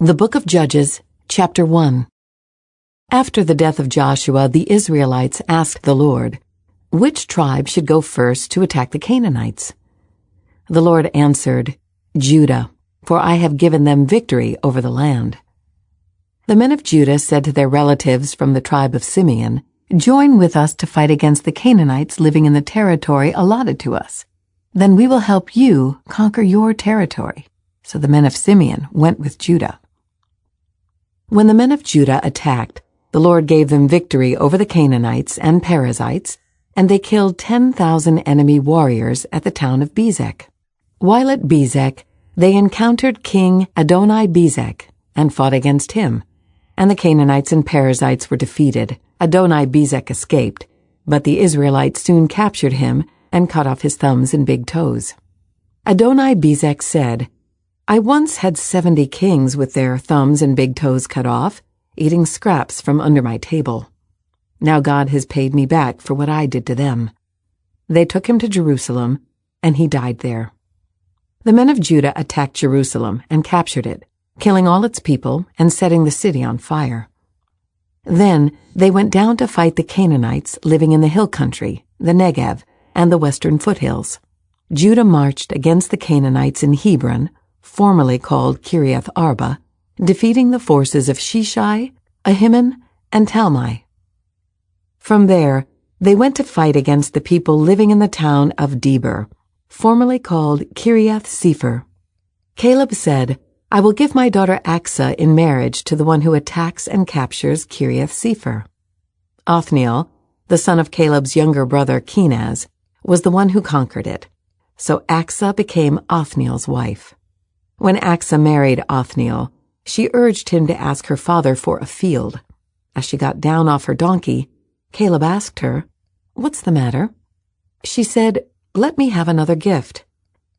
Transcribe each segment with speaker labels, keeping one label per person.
Speaker 1: The Book of Judges, Chapter 1. After the death of Joshua, the Israelites asked the Lord, which tribe should go first to attack the Canaanites? The Lord answered, Judah, for I have given them victory over the land. The men of Judah said to their relatives from the tribe of Simeon, Join with us to fight against the Canaanites living in the territory allotted to us. Then we will help you conquer your territory. So the men of Simeon went with Judah. When the men of Judah attacked, the Lord gave them victory over the Canaanites and Perizzites, and they killed 10,000 enemy warriors at the town of Bezek. While at Bezek, they encountered King Adoni-Bezek and fought against him, and the Canaanites and Perizzites were defeated. Adoni-Bezek escaped, but the Israelites soon captured him and cut off his thumbs and big toes. Adoni-Bezek said, I once had 70 kings with their thumbs and big toes cut off, eating scraps from under my table. Now God has paid me back for what I did to them. They took him to Jerusalem, and he died there. The men of Judah attacked Jerusalem and captured it, killing all its people and setting the city on fire. Then they went down to fight the Canaanites living in the hill country, the Negev, and the western foothills. Judah marched against the Canaanites in Hebron, formerly called Kiriath Arba, defeating the forces of Sheshai, Ahiman, and Talmai. From there, they went to fight against the people living in the town of Deborah, formerly called Kiriath Sepher. Caleb said, I will give my daughter Achsah in marriage to the one who attacks and captures Kiriath Sepher. Othniel, the son of Caleb's younger brother Kenaz, was the one who conquered it, so Achsah became Othniel's wife. When Achsah married Othniel, she urged him to ask her father for a field. As she got down off her donkey, Caleb asked her, What's the matter? She said, Let me have another gift.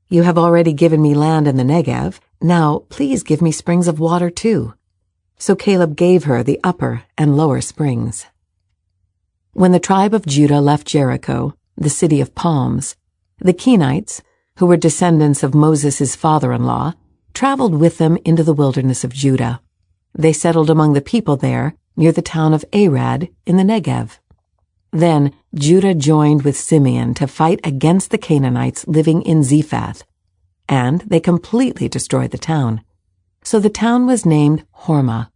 Speaker 1: You have already given me land in the Negev. Now please give me springs of water too. So Caleb gave her the upper and lower springs. When the tribe of Judah left Jericho, the city of palms, the Kenites, who were descendants of Moses' father-in-law, traveled with them into the wilderness of Judah. They settled among the people there, near the town of Arad in the Negev. Then Judah joined with Simeon to fight against the Canaanites living in Zephath, and they completely destroyed the town. So the town was named Hormah.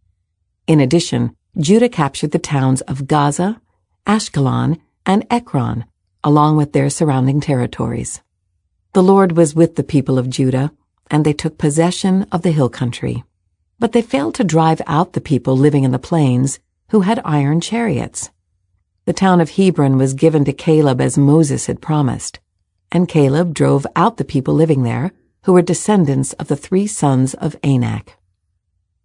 Speaker 1: In addition, Judah captured the towns of Gaza, Ashkelon, and Ekron, along with their surrounding territories. The Lord was with the people of Judah, and they took possession of the hill country. But they failed to drive out the people living in the plains, who had iron chariots. The town of Hebron was given to Caleb as Moses had promised, and Caleb drove out the people living there, who were descendants of the 3 sons of Anak.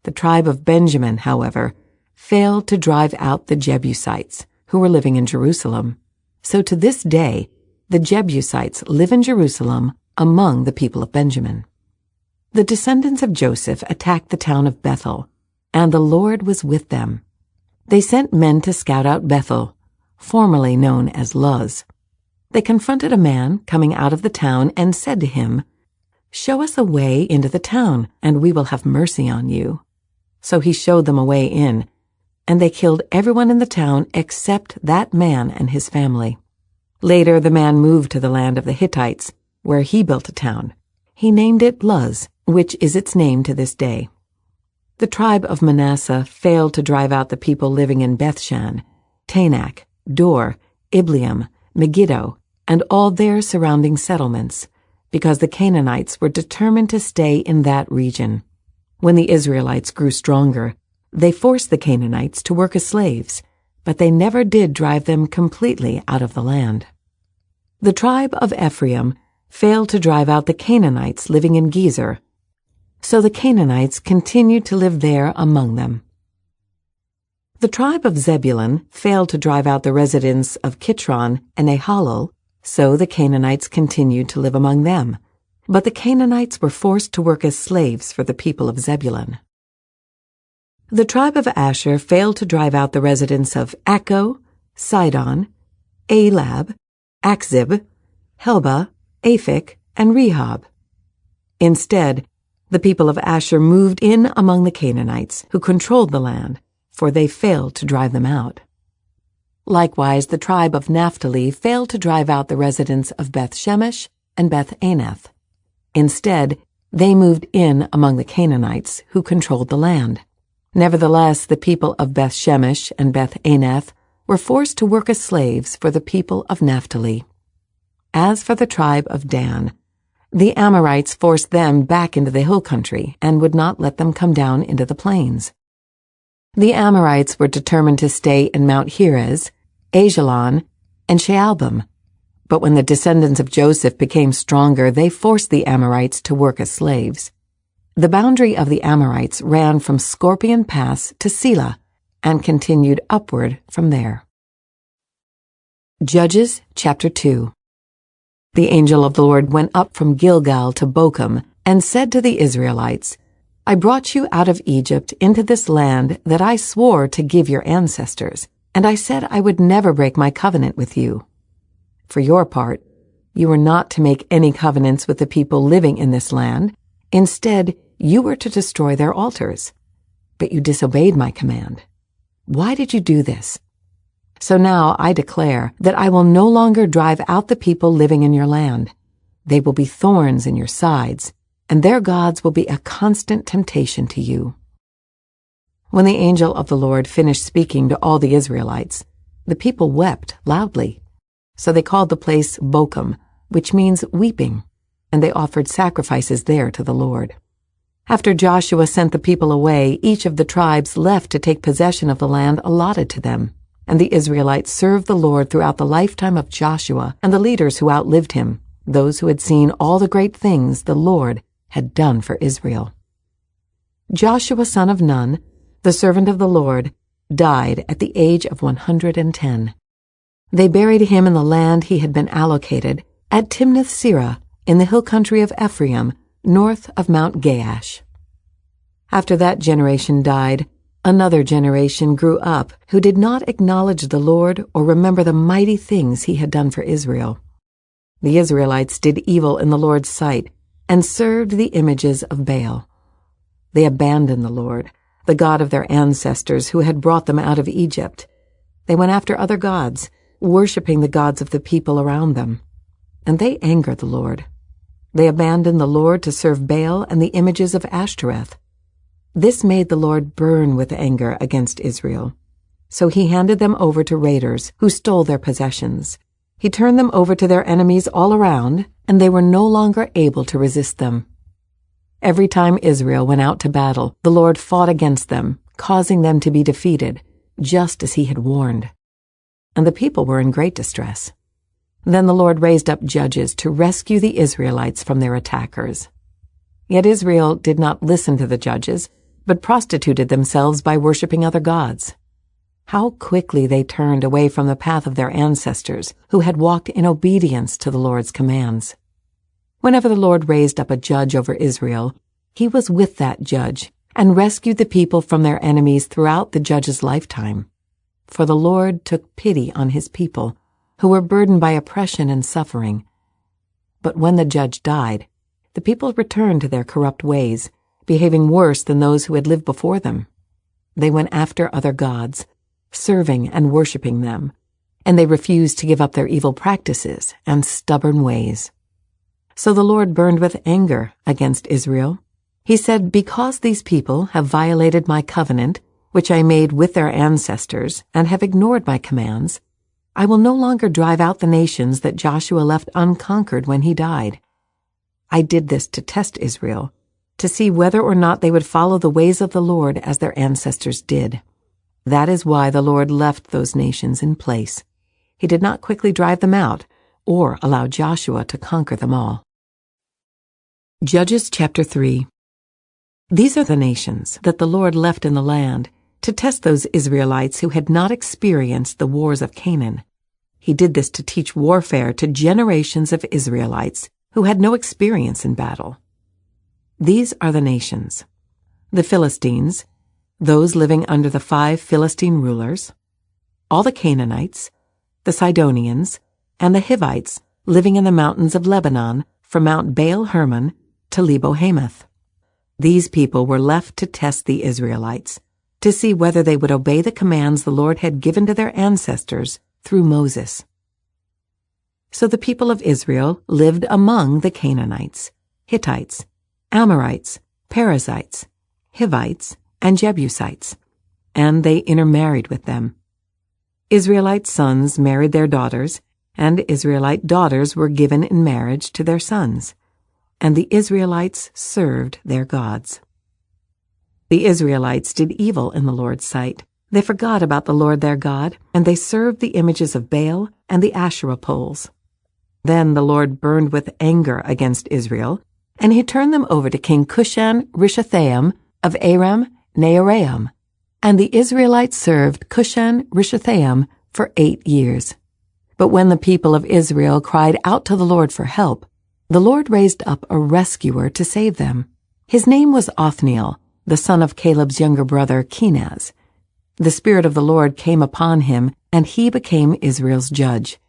Speaker 1: The tribe of Benjamin, however, failed to drive out the Jebusites, who were living in Jerusalem. So to this day, the Jebusites live in Jerusalem among the people of Benjamin. The descendants of Joseph attacked the town of Bethel, and the Lord was with them. They sent men to scout out Bethel, formerly known as Luz. They confronted a man coming out of the town and said to him, Show us a way into the town, and we will have mercy on you. So he showed them a way in, and they killed everyone in the town except that man and his family. Later the man moved to the land of the Hittites, where he built a town. He named it Luz, which is its name to this day. The tribe of Manasseh failed to drive out the people living in Bethshan, Tanakh, Dor, Ibleam, Megiddo, and all their surrounding settlements, because the Canaanites were determined to stay in that region. When the Israelites grew stronger, they forced the Canaanites to work as slaves, but they never did drive them completely out of the land. The tribe of Ephraim failed to drive out the Canaanites living in Gezer, so the Canaanites continued to live there among them. The tribe of Zebulun failed to drive out the residents of Kitron and Nahalal, so the Canaanites continued to live among them. But the Canaanites were forced to work as slaves for the people of Zebulun. The tribe of Asher failed to drive out the residents of Akko, Sidon, Elab, Akzib, Helba, Aphik, and Rehob. Instead, The people of Asher moved in among the Canaanites, who controlled the land, for they failed to drive them out. Likewise, the tribe of Naphtali failed to drive out the residents of Beth-Shemesh and Beth-Anath. Instead, they moved in among the Canaanites, who controlled the land. Nevertheless, the people of Beth-Shemesh and Beth-Anath were forced to work as slaves for the people of Naphtali. As for the tribe of Dan, the Amorites forced them back into the hill country and would not let them come down into the plains. The Amorites were determined to stay in Mount Heres, Ajalon, and Shaalbim. But when the descendants of Joseph became stronger, they forced the Amorites to work as slaves. The boundary of the Amorites ran from Scorpion Pass to Selah and continued upward from there. Judges chapter 2. The angel of the Lord went up from Gilgal to Bochum and said to the Israelites, I brought you out of Egypt into this land that I swore to give your ancestors, and I said I would never break my covenant with you. For your part, you were not to make any covenants with the people living in this land. Instead, you were to destroy their altars. But you disobeyed my command. Why did you do this? So now I declare that I will no longer drive out the people living in your land. They will be thorns in your sides, and their gods will be a constant temptation to you. When the angel of the Lord finished speaking to all the Israelites, the people wept loudly. So they called the place Bochum, which means weeping, and they offered sacrifices there to the Lord. After Joshua sent the people away, each of the tribes left to take possession of the land allotted to them. And the Israelites served the Lord throughout the lifetime of Joshua and the leaders who outlived him, those who had seen all the great things the Lord had done for Israel. Joshua son of Nun, the servant of the Lord, died at the age of 110. They buried him in the land he had been allocated at Timnath-Serah in the hill country of Ephraim, north of Mount Gaash. After that generation died, another generation grew up who did not acknowledge the Lord or remember the mighty things he had done for Israel. The Israelites did evil in the Lord's sight and served the images of Baal. They abandoned the Lord, the God of their ancestors who had brought them out of Egypt. They went after other gods, worshiping the gods of the people around them. And they angered the Lord. They abandoned the Lord to serve Baal and the images of Ashtoreth. This made the Lord burn with anger against Israel. So he handed them over to raiders who stole their possessions. He turned them over to their enemies all around, and they were no longer able to resist them. Every time Israel went out to battle, the Lord fought against them, causing them to be defeated, just as he had warned. And the people were in great distress. Then the Lord raised up judges to rescue the Israelites from their attackers. Yet Israel did not listen to the judges, but prostituted themselves by worshiping other gods. How quickly they turned away from the path of their ancestors, who had walked in obedience to the Lord's commands. Whenever the Lord raised up a judge over Israel, he was with that judge and rescued the people from their enemies throughout the judge's lifetime. For the Lord took pity on his people, who were burdened by oppression and suffering. But when the judge died, the people returned to their corrupt ways, behaving worse than those who had lived before them. They went after other gods, serving and worshiping them, and they refused to give up their evil practices and stubborn ways. So the Lord burned with anger against Israel. He said, because these people have violated my covenant, which I made with their ancestors, and have ignored my commands, I will no longer drive out the nations that Joshua left unconquered when he died. I did this to test Israel, to see whether or not they would follow the ways of the Lord as their ancestors did. That is why the Lord left those nations in place. He did not quickly drive them out or allow Joshua to conquer them all. Judges chapter 3. These are the nations that the Lord left in the land to test those Israelites who had not experienced the wars of Canaan. He did this to teach warfare to generations of Israelites who had no experience in battle. These are the nations: the Philistines, those living under the 5 Philistine rulers, all the Canaanites, the Sidonians, and the Hivites living in the mountains of Lebanon from Mount Baal Hermon to Lebo Hamath. These people were left to test the Israelites, to see whether they would obey the commands the Lord had given to their ancestors through Moses. So the people of Israel lived among the Canaanites, Hittites, Amorites, Perizzites, Hivites, and Jebusites, and they intermarried with them. Israelite sons married their daughters, and Israelite daughters were given in marriage to their sons, and the Israelites served their gods. The Israelites did evil in the Lord's sight. They forgot about the Lord their God, and they served the images of Baal and the Asherah poles. Then the Lord burned with anger against Israel, and he turned them over to King Cushan-Rishathaim of Aram Naharaim, and the Israelites served Cushan-Rishathaim for 8 years. But when the people of Israel cried out to the Lord for help, the Lord raised up a rescuer to save them. His name was Othniel, the son of Caleb's younger brother Kenaz. The Spirit of the Lord came upon him, and he became Israel's judge.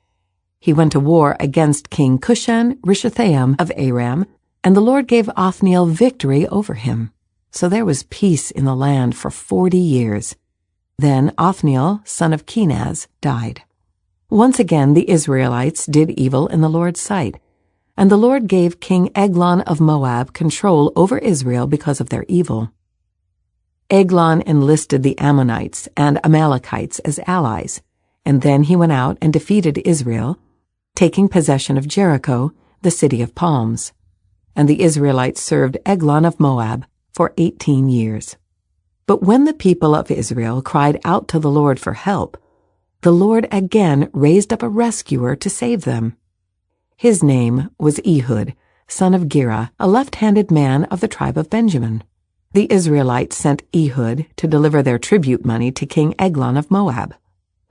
Speaker 1: He went to war against King Cushan-Rishathaim of Aram, and the Lord gave Othniel victory over him. So there was peace in the land for 40 years. Then Othniel, son of Kenaz, died. Once again the Israelites did evil in the Lord's sight, and the Lord gave King Eglon of Moab control over Israel because of their evil. Eglon enlisted the Ammonites and Amalekites as allies, and then he went out and defeated Israel, taking possession of Jericho, the city of palms. And the Israelites served Eglon of Moab for 18 years. But when the people of Israel cried out to the Lord for help, the Lord again raised up a rescuer to save them. His name was Ehud, son of Gera, a left-handed man of the tribe of Benjamin. The Israelites sent Ehud to deliver their tribute money to King Eglon of Moab.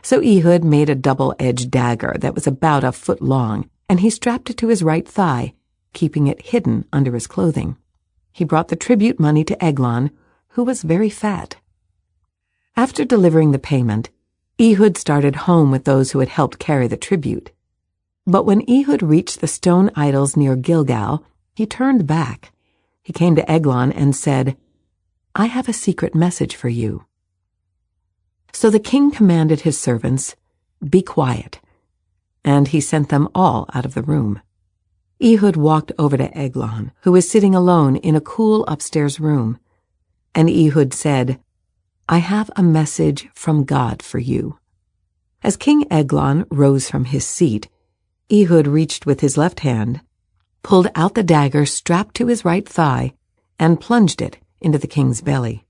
Speaker 1: So Ehud made a double-edged dagger that was about a foot long, and he strapped it to his right thigh, keeping it hidden under his clothing. He brought the tribute money to Eglon, who was very fat. After delivering the payment, Ehud started home with those who had helped carry the tribute. But when Ehud reached the stone idols near Gilgal, he turned back. He came to Eglon and said, "I have a secret message for you." So the king commanded his servants, "Be quiet," and he sent them all out of the room. Ehud walked over to Eglon, who was sitting alone in a cool upstairs room, and Ehud said, "I have a message from God for you." As King Eglon rose from his seat, Ehud reached with his left hand, pulled out the dagger strapped to his right thigh, and plunged it into the king's belly.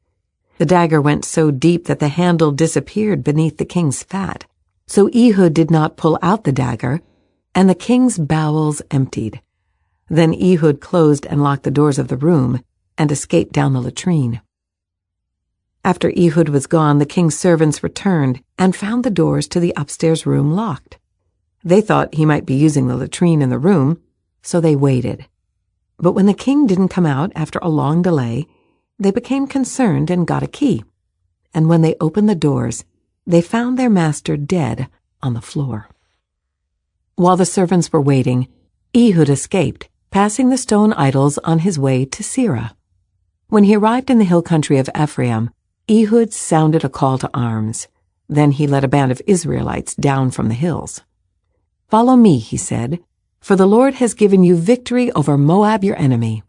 Speaker 1: The dagger went so deep that the handle disappeared beneath the king's fat. So Ehud did not pull out the dagger, and the king's bowels emptied. Then Ehud closed and locked the doors of the room and escaped down the latrine. After Ehud was gone, the king's servants returned and found the doors to the upstairs room locked. They thought he might be using the latrine in the room, so they waited. But when the king didn't come out after a long delay, they became concerned and got a key. And when they opened the doors, they found their master dead on the floor. While the servants were waiting, Ehud escaped, passing the stone idols on his way to Seirah. When he arrived in the hill country of Ephraim, Ehud sounded a call to arms. Then he led a band of Israelites down from the hills. "Follow me," he said, "for the Lord has given you victory over Moab your enemy."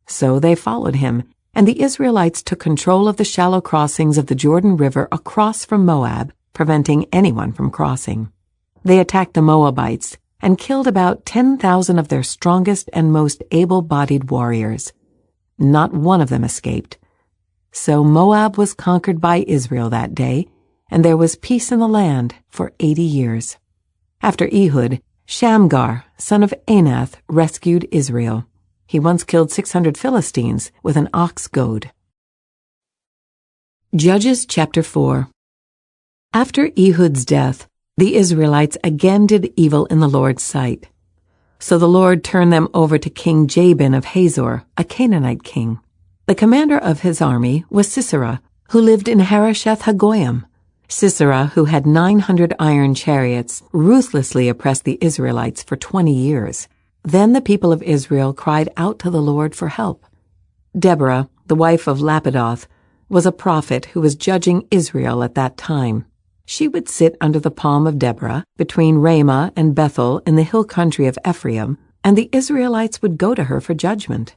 Speaker 1: So they followed him, and the Israelites took control of the shallow crossings of the Jordan River across from Moab, preventing anyone from crossing. They attacked the Moabites and killed about 10,000 of their strongest and most able-bodied warriors. Not one of them escaped. So Moab was conquered by Israel that day, and there was peace in the land for 80 years. After Ehud, Shamgar, son of Anath, rescued Israel. He once killed 600 Philistines with an ox goad. Judges chapter 4. After Ehud's death, the Israelites again did evil in the Lord's sight. So the Lord turned them over to King Jabin of Hazor, a Canaanite king. The commander of his army was Sisera, who lived in Harosheth Hagoyim. Sisera, who had 900 iron chariots, ruthlessly oppressed the Israelites for 20 years. Then the people of Israel cried out to the Lord for help. Deborah, the wife of Lapidoth, was a prophet who was judging Israel at that time. She would sit under the palm of Deborah, between Ramah and Bethel in the hill country of Ephraim, and the Israelites would go to her for judgment.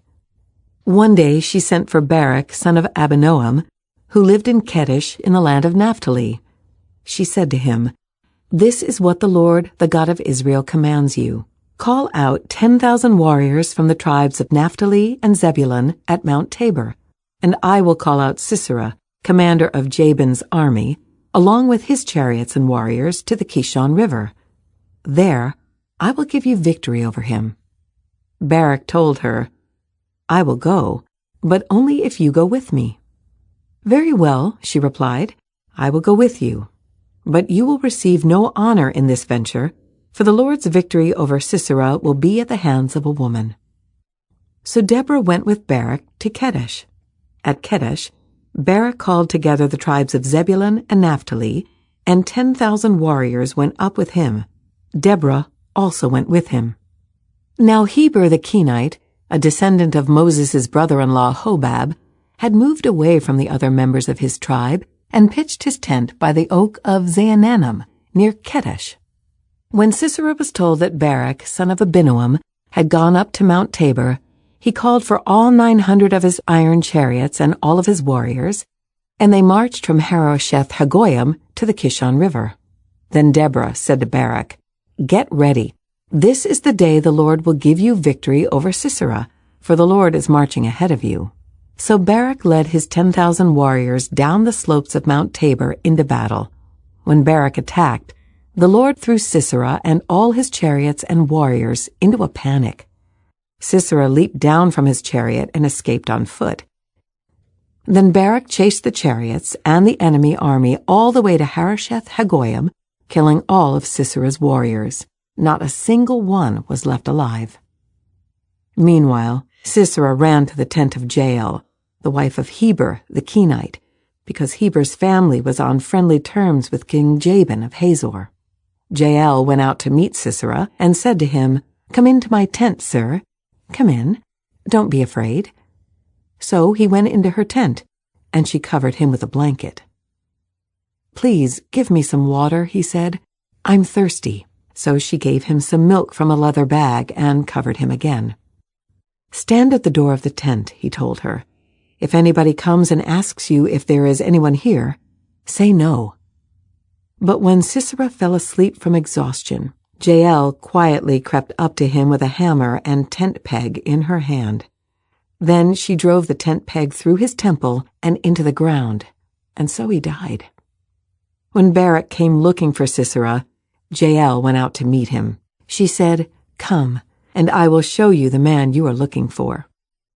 Speaker 1: One day she sent for Barak, son of Abinoam, who lived in Kedesh in the land of Naphtali. She said to him, "This is what the Lord, the God of Israel, commands you. Call out 10,000 warriors from the tribes of Naphtali and Zebulun at Mount Tabor, and I will call out Sisera, commander of Jabin's army, along with his chariots and warriors to the Kishon River. There I will give you victory over him." Barak told her, "I will go, but only if you go with me." "Very well," she replied, "I will go with you. But you will receive no honor in this venture, for the Lord's victory over Sisera will be at the hands of a woman." So Deborah went with Barak to Kedesh. At Kedesh, Barak called together the tribes of Zebulun and Naphtali, and 10,000 warriors went up with him. Deborah also went with him. Now Heber the Kenite, a descendant of Moses' brother-in-law Hobab, had moved away from the other members of his tribe and pitched his tent by the oak of Zaanannim near Kedesh. When Sisera was told that Barak, son of Abinoam, had gone up to Mount Tabor, he called for all 900 of his iron chariots and all of his warriors, and they marched from Harosheth Hagoyim to the Kishon River. Then Deborah said to Barak, "Get ready. This is the day the Lord will give you victory over Sisera, for the Lord is marching ahead of you." So Barak led his 10,000 warriors down the slopes of Mount Tabor into battle. When Barak attacked, the Lord threw Sisera and all his chariots and warriors into a panic. Sisera leaped down from his chariot and escaped on foot. Then Barak chased the chariots and the enemy army all the way to Harosheth Hagoyim, killing all of Sisera's warriors. Not a single one was left alive. Meanwhile, Sisera ran to the tent of Jael, the wife of Heber the Kenite, because Heber's family was on friendly terms with King Jabin of Hazor. Jael went out to meet Sisera and said to him, "Come into my tent, sir. Come in. Don't be afraid." So he went into her tent, and she covered him with a blanket. "Please give me some water," he said. "I'm thirsty." So she gave him some milk from a leather bag and covered him again. "Stand at the door of the tent," he told her. "If anybody comes and asks you if there is anyone here, say no." But when Sisera fell asleep from exhaustion, Jael quietly crept up to him with a hammer and tent peg in her hand. Then she drove the tent peg through his temple and into the ground, and so he died. When Barak came looking for Sisera, Jael went out to meet him. She said, "Come, and I will show you the man you are looking for."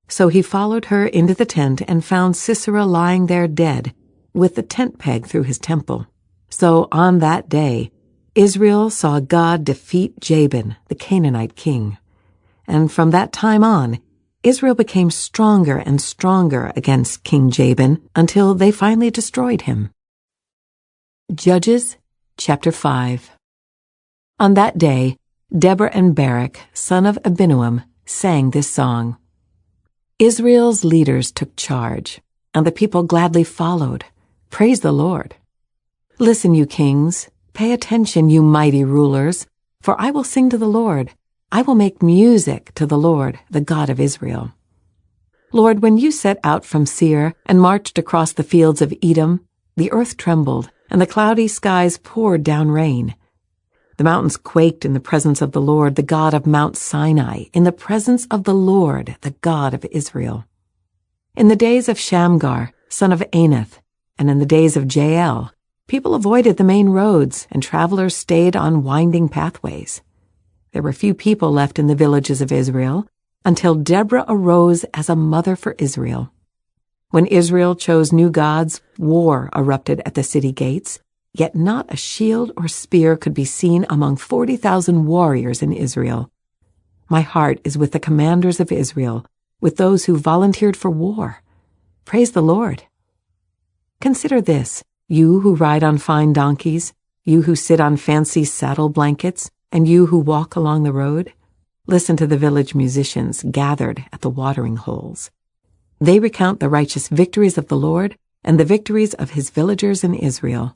Speaker 1: So he followed her into the tent and found Sisera lying there dead, with the tent peg through his temple. So on that day, Israel saw God defeat Jabin, the Canaanite king. And from that time on, Israel became stronger and stronger against King Jabin until they finally destroyed him. Judges chapter 5. On that day, Deborah and Barak, son of Abinoam, sang this song. Israel's leaders took charge, and the people gladly followed. Praise the Lord. Listen, you kings. Pay attention, you mighty rulers, for I will sing to the Lord. I will make music to the Lord, the God of Israel. Lord, when you set out from Seir and marched across the fields of Edom, the earth trembled, and the cloudy skies poured down rain. The mountains quaked in the presence of the Lord, the God of Mount Sinai, in the presence of the Lord, the God of Israel. In the days of Shamgar, son of Anath, and in the days of Jael, people avoided the main roads, and travelers stayed on winding pathways. There were few people left in the villages of Israel, until Deborah arose as a mother for Israel. When Israel chose new gods, war erupted at the city gates, yet not a shield or spear could be seen among 40,000 warriors in Israel. My heart is with the commanders of Israel, with those who volunteered for war. Praise the Lord. Consider this, you who ride on fine donkeys, you who sit on fancy saddle blankets, and you who walk along the road. Listen to the village musicians gathered at the watering holes. They recount the righteous victories of the Lord and the victories of his villagers in Israel.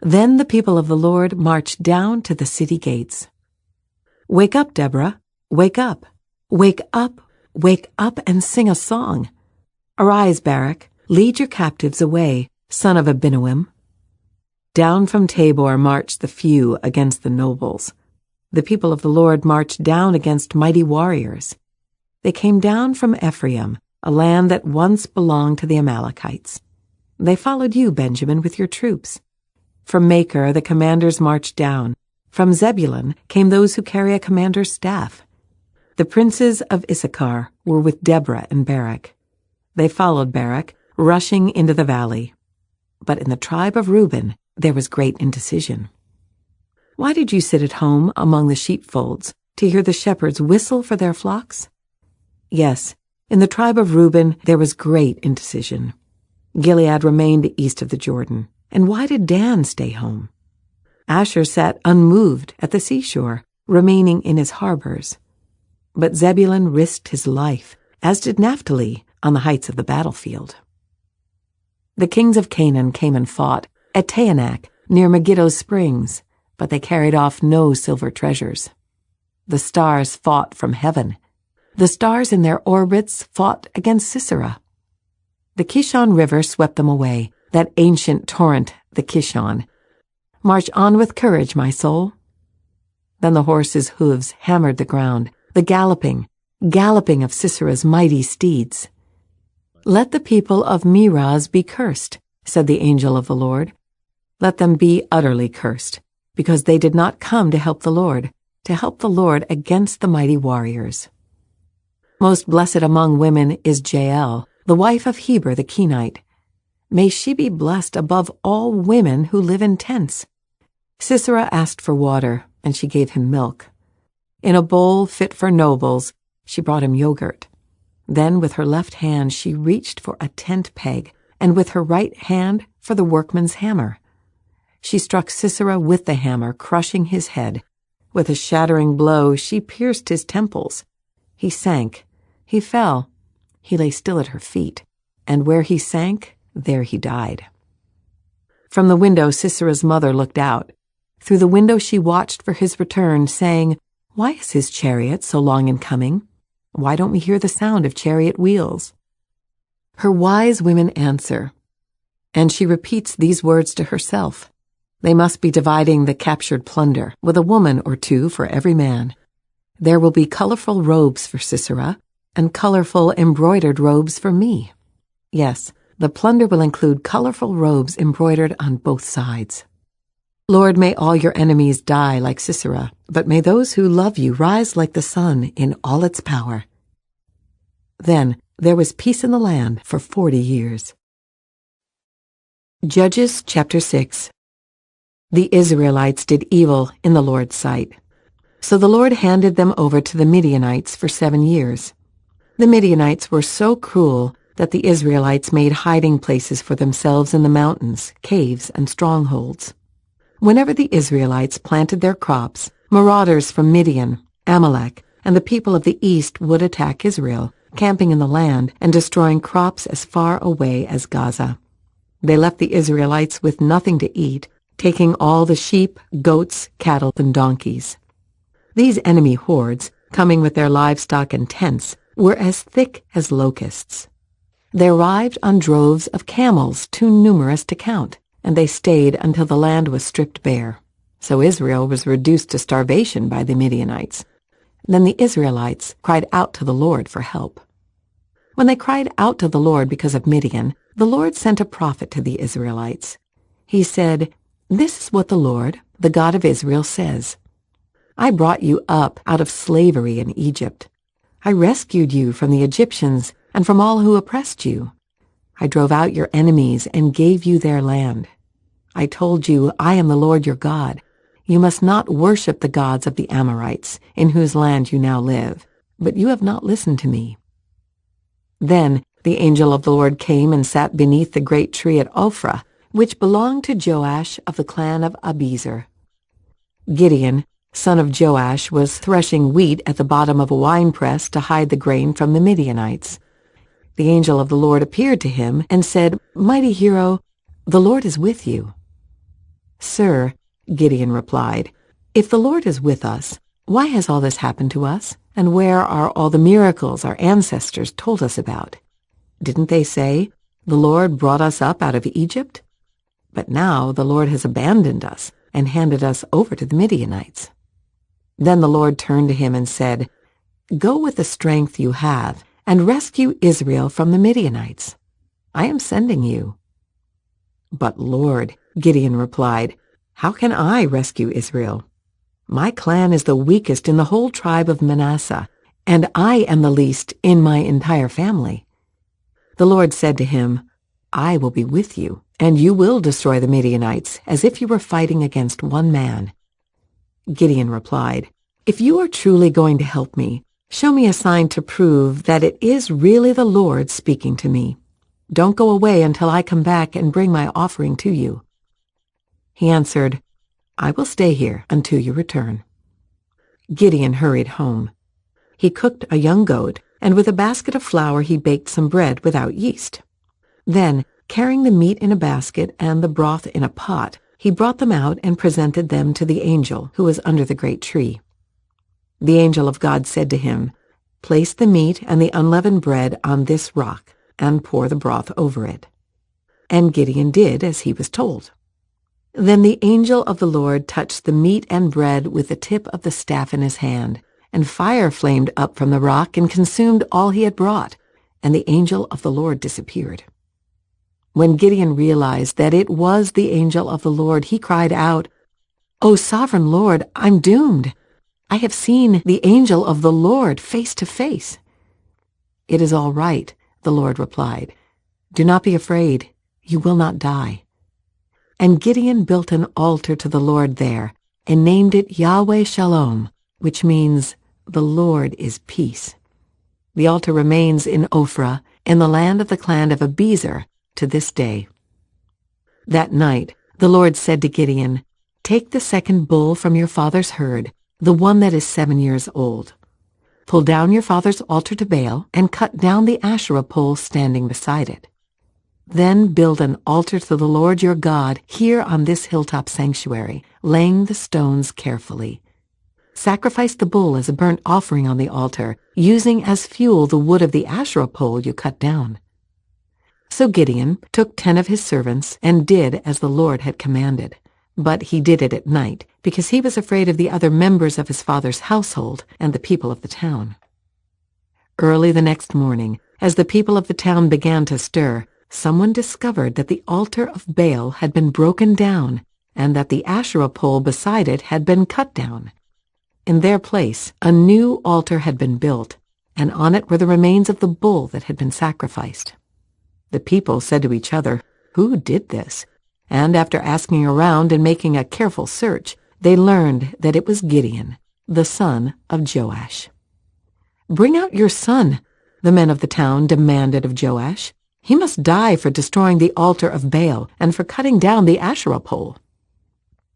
Speaker 1: Then the people of the Lord marched down to the city gates. Wake up, Deborah. Wake up. Wake up. Wake up and sing a song. Arise, Barak. Lead your captives away, son of Abinoam. Down from Tabor marched the few against the nobles. The people of the Lord marched down against mighty warriors. They came down from Ephraim, a land that once belonged to the Amalekites. They followed you, Benjamin, with your troops. From Makir the commanders marched down. From Zebulun came those who carry a commander's staff. The princes of Issachar were with Deborah and Barak. They followed Barak, rushing into the valley. But in the tribe of Reuben there was great indecision. Why did you sit at home among the sheepfolds to hear the shepherds whistle for their flocks? Yes, in the tribe of Reuben there was great indecision. Gilead remained east of the Jordan. And why did Dan stay home? Asher sat unmoved at the seashore, remaining in his harbors. But Zebulun risked his life, as did Naphtali, on the heights of the battlefield. The kings of Canaan came and fought at Taanach, near Megiddo's springs, but they carried off no silver treasures. The stars fought from heaven. The stars in their orbits fought against Sisera. The Kishon River swept them away, that ancient torrent, the Kishon. March on with courage, my soul. Then the horses' hooves hammered the ground, the galloping of Sisera's mighty steeds. Let the people of Meroz be cursed, said the angel of the Lord. Let them be utterly cursed, because they did not come to help the Lord against the mighty warriors. Most blessed among women is Jael, the wife of Heber the Kenite. May she be blessed above all women who live in tents. Sisera asked for water, and she gave him milk. In a bowl fit for nobles, she brought him yogurt. Then with her left hand she reached for a tent peg, and with her right hand for the workman's hammer. She struck Sisera with the hammer, crushing his head. With a shattering blow she pierced his temples. He sank. He fell. He lay still at her feet, and where he sank, there he died. From the window Sisera's mother looked out. Through the window she watched for his return, saying, "Why is his chariot so long in coming? Why don't we hear the sound of chariot wheels?" Her wise women answer, and she repeats these words to herself. They must be dividing the captured plunder, with a woman or two for every man. There will be colorful robes for Sisera, and colorful embroidered robes for me. Yes, the plunder will include colorful robes embroidered on both sides. Lord, may all your enemies die like Sisera, but may those who love you rise like the sun in all its power. Then there was peace in the land for 40 years. Judges chapter 6. The Israelites did evil in the Lord's sight. So the Lord handed them over to the Midianites for 7 years. The Midianites were so cruel that the Israelites made hiding places for themselves in the mountains, caves, and strongholds. Whenever the Israelites planted their crops, marauders from Midian, Amalek, and the people of the east would attack Israel, camping in the land and destroying crops as far away as Gaza. They left the Israelites with nothing to eat, taking all the sheep, goats, cattle, and donkeys. These enemy hordes, coming with their livestock and tents, were as thick as locusts. They arrived on droves of camels too numerous to count, and they stayed until the land was stripped bare. So Israel was reduced to starvation by the Midianites. Then the Israelites cried out to the Lord for help. When they cried out to the Lord because of Midian, the Lord sent a prophet to the Israelites. He said, "This is what the Lord, the God of Israel, says. I brought you up out of slavery in Egypt. I rescued you from the Egyptians and from all who oppressed you. I drove out your enemies and gave you their land. I told you, I am the Lord your God. You must not worship the gods of the Amorites, in whose land you now live. But you have not listened to me." Then the angel of the Lord came and sat beneath the great tree at Ophrah, which belonged to Joash of the clan of Abiezer. Gideon, son of Joash, was threshing wheat at the bottom of a winepress to hide the grain from the Midianites. The angel of the Lord appeared to him and said, "Mighty hero, the Lord is with you." "Sir," Gideon replied, "if the Lord is with us, why has all this happened to us? And where are all the miracles our ancestors told us about? Didn't they say, 'The Lord brought us up out of Egypt'? But now the Lord has abandoned us and handed us over to the Midianites." Then the Lord turned to him and said, "Go with the strength you have and rescue Israel from the Midianites. I am sending you." "But Lord," Gideon replied, "how can I rescue Israel? My clan is the weakest in the whole tribe of Manasseh, and I am the least in my entire family." The Lord said to him, "I will be with you, and you will destroy the Midianites as if you were fighting against one man." Gideon replied, "If you are truly going to help me, show me a sign to prove that it is really the Lord speaking to me. Don't go away until I come back and bring my offering to you." He answered, "I will stay here until you return." Gideon hurried home. He cooked a young goat, and with a basket of flour he baked some bread without yeast. Then, carrying the meat in a basket and the broth in a pot, he brought them out and presented them to the angel who was under the great tree. The angel of God said to him, "Place the meat and the unleavened bread on this rock, and pour the broth over it." And Gideon did as he was told. Then the angel of the Lord touched the meat and bread with the tip of the staff in his hand, and fire flamed up from the rock and consumed all he had brought, and the angel of the Lord disappeared. When Gideon realized that it was the angel of the Lord, he cried out, "O sovereign Lord, I'm doomed. I have seen the angel of the Lord face to face." "It is all right," the Lord replied. "Do not be afraid. You will not die." And Gideon built an altar to the Lord there and named it Yahweh Shalom, which means the Lord is peace. The altar remains in Ophrah, in the land of the clan of Abiezer, to this day. That night the Lord said to Gideon, "Take the second bull from your father's herd, the one that is 7 years old. Pull down your father's altar to Baal and cut down the Asherah pole standing beside it. Then build an altar to the Lord your God here on this hilltop sanctuary, laying the stones carefully. Sacrifice the bull as a burnt offering on the altar, using as fuel the wood of the Asherah pole you cut down." So Gideon took 10 of his servants and did as the Lord had commanded. But he did it at night, because he was afraid of the other members of his father's household and the people of the town. Early the next morning, as the people of the town began to stir, someone discovered that the altar of Baal had been broken down and that the Asherah pole beside it had been cut down. In their place, a new altar had been built, and on it were the remains of the bull that had been sacrificed. The people said to each other, "Who did this?" And after asking around and making a careful search, they learned that it was Gideon, the son of Joash. "Bring out your son," the men of the town demanded of Joash. "He must die for destroying the altar of Baal and for cutting down the Asherah pole."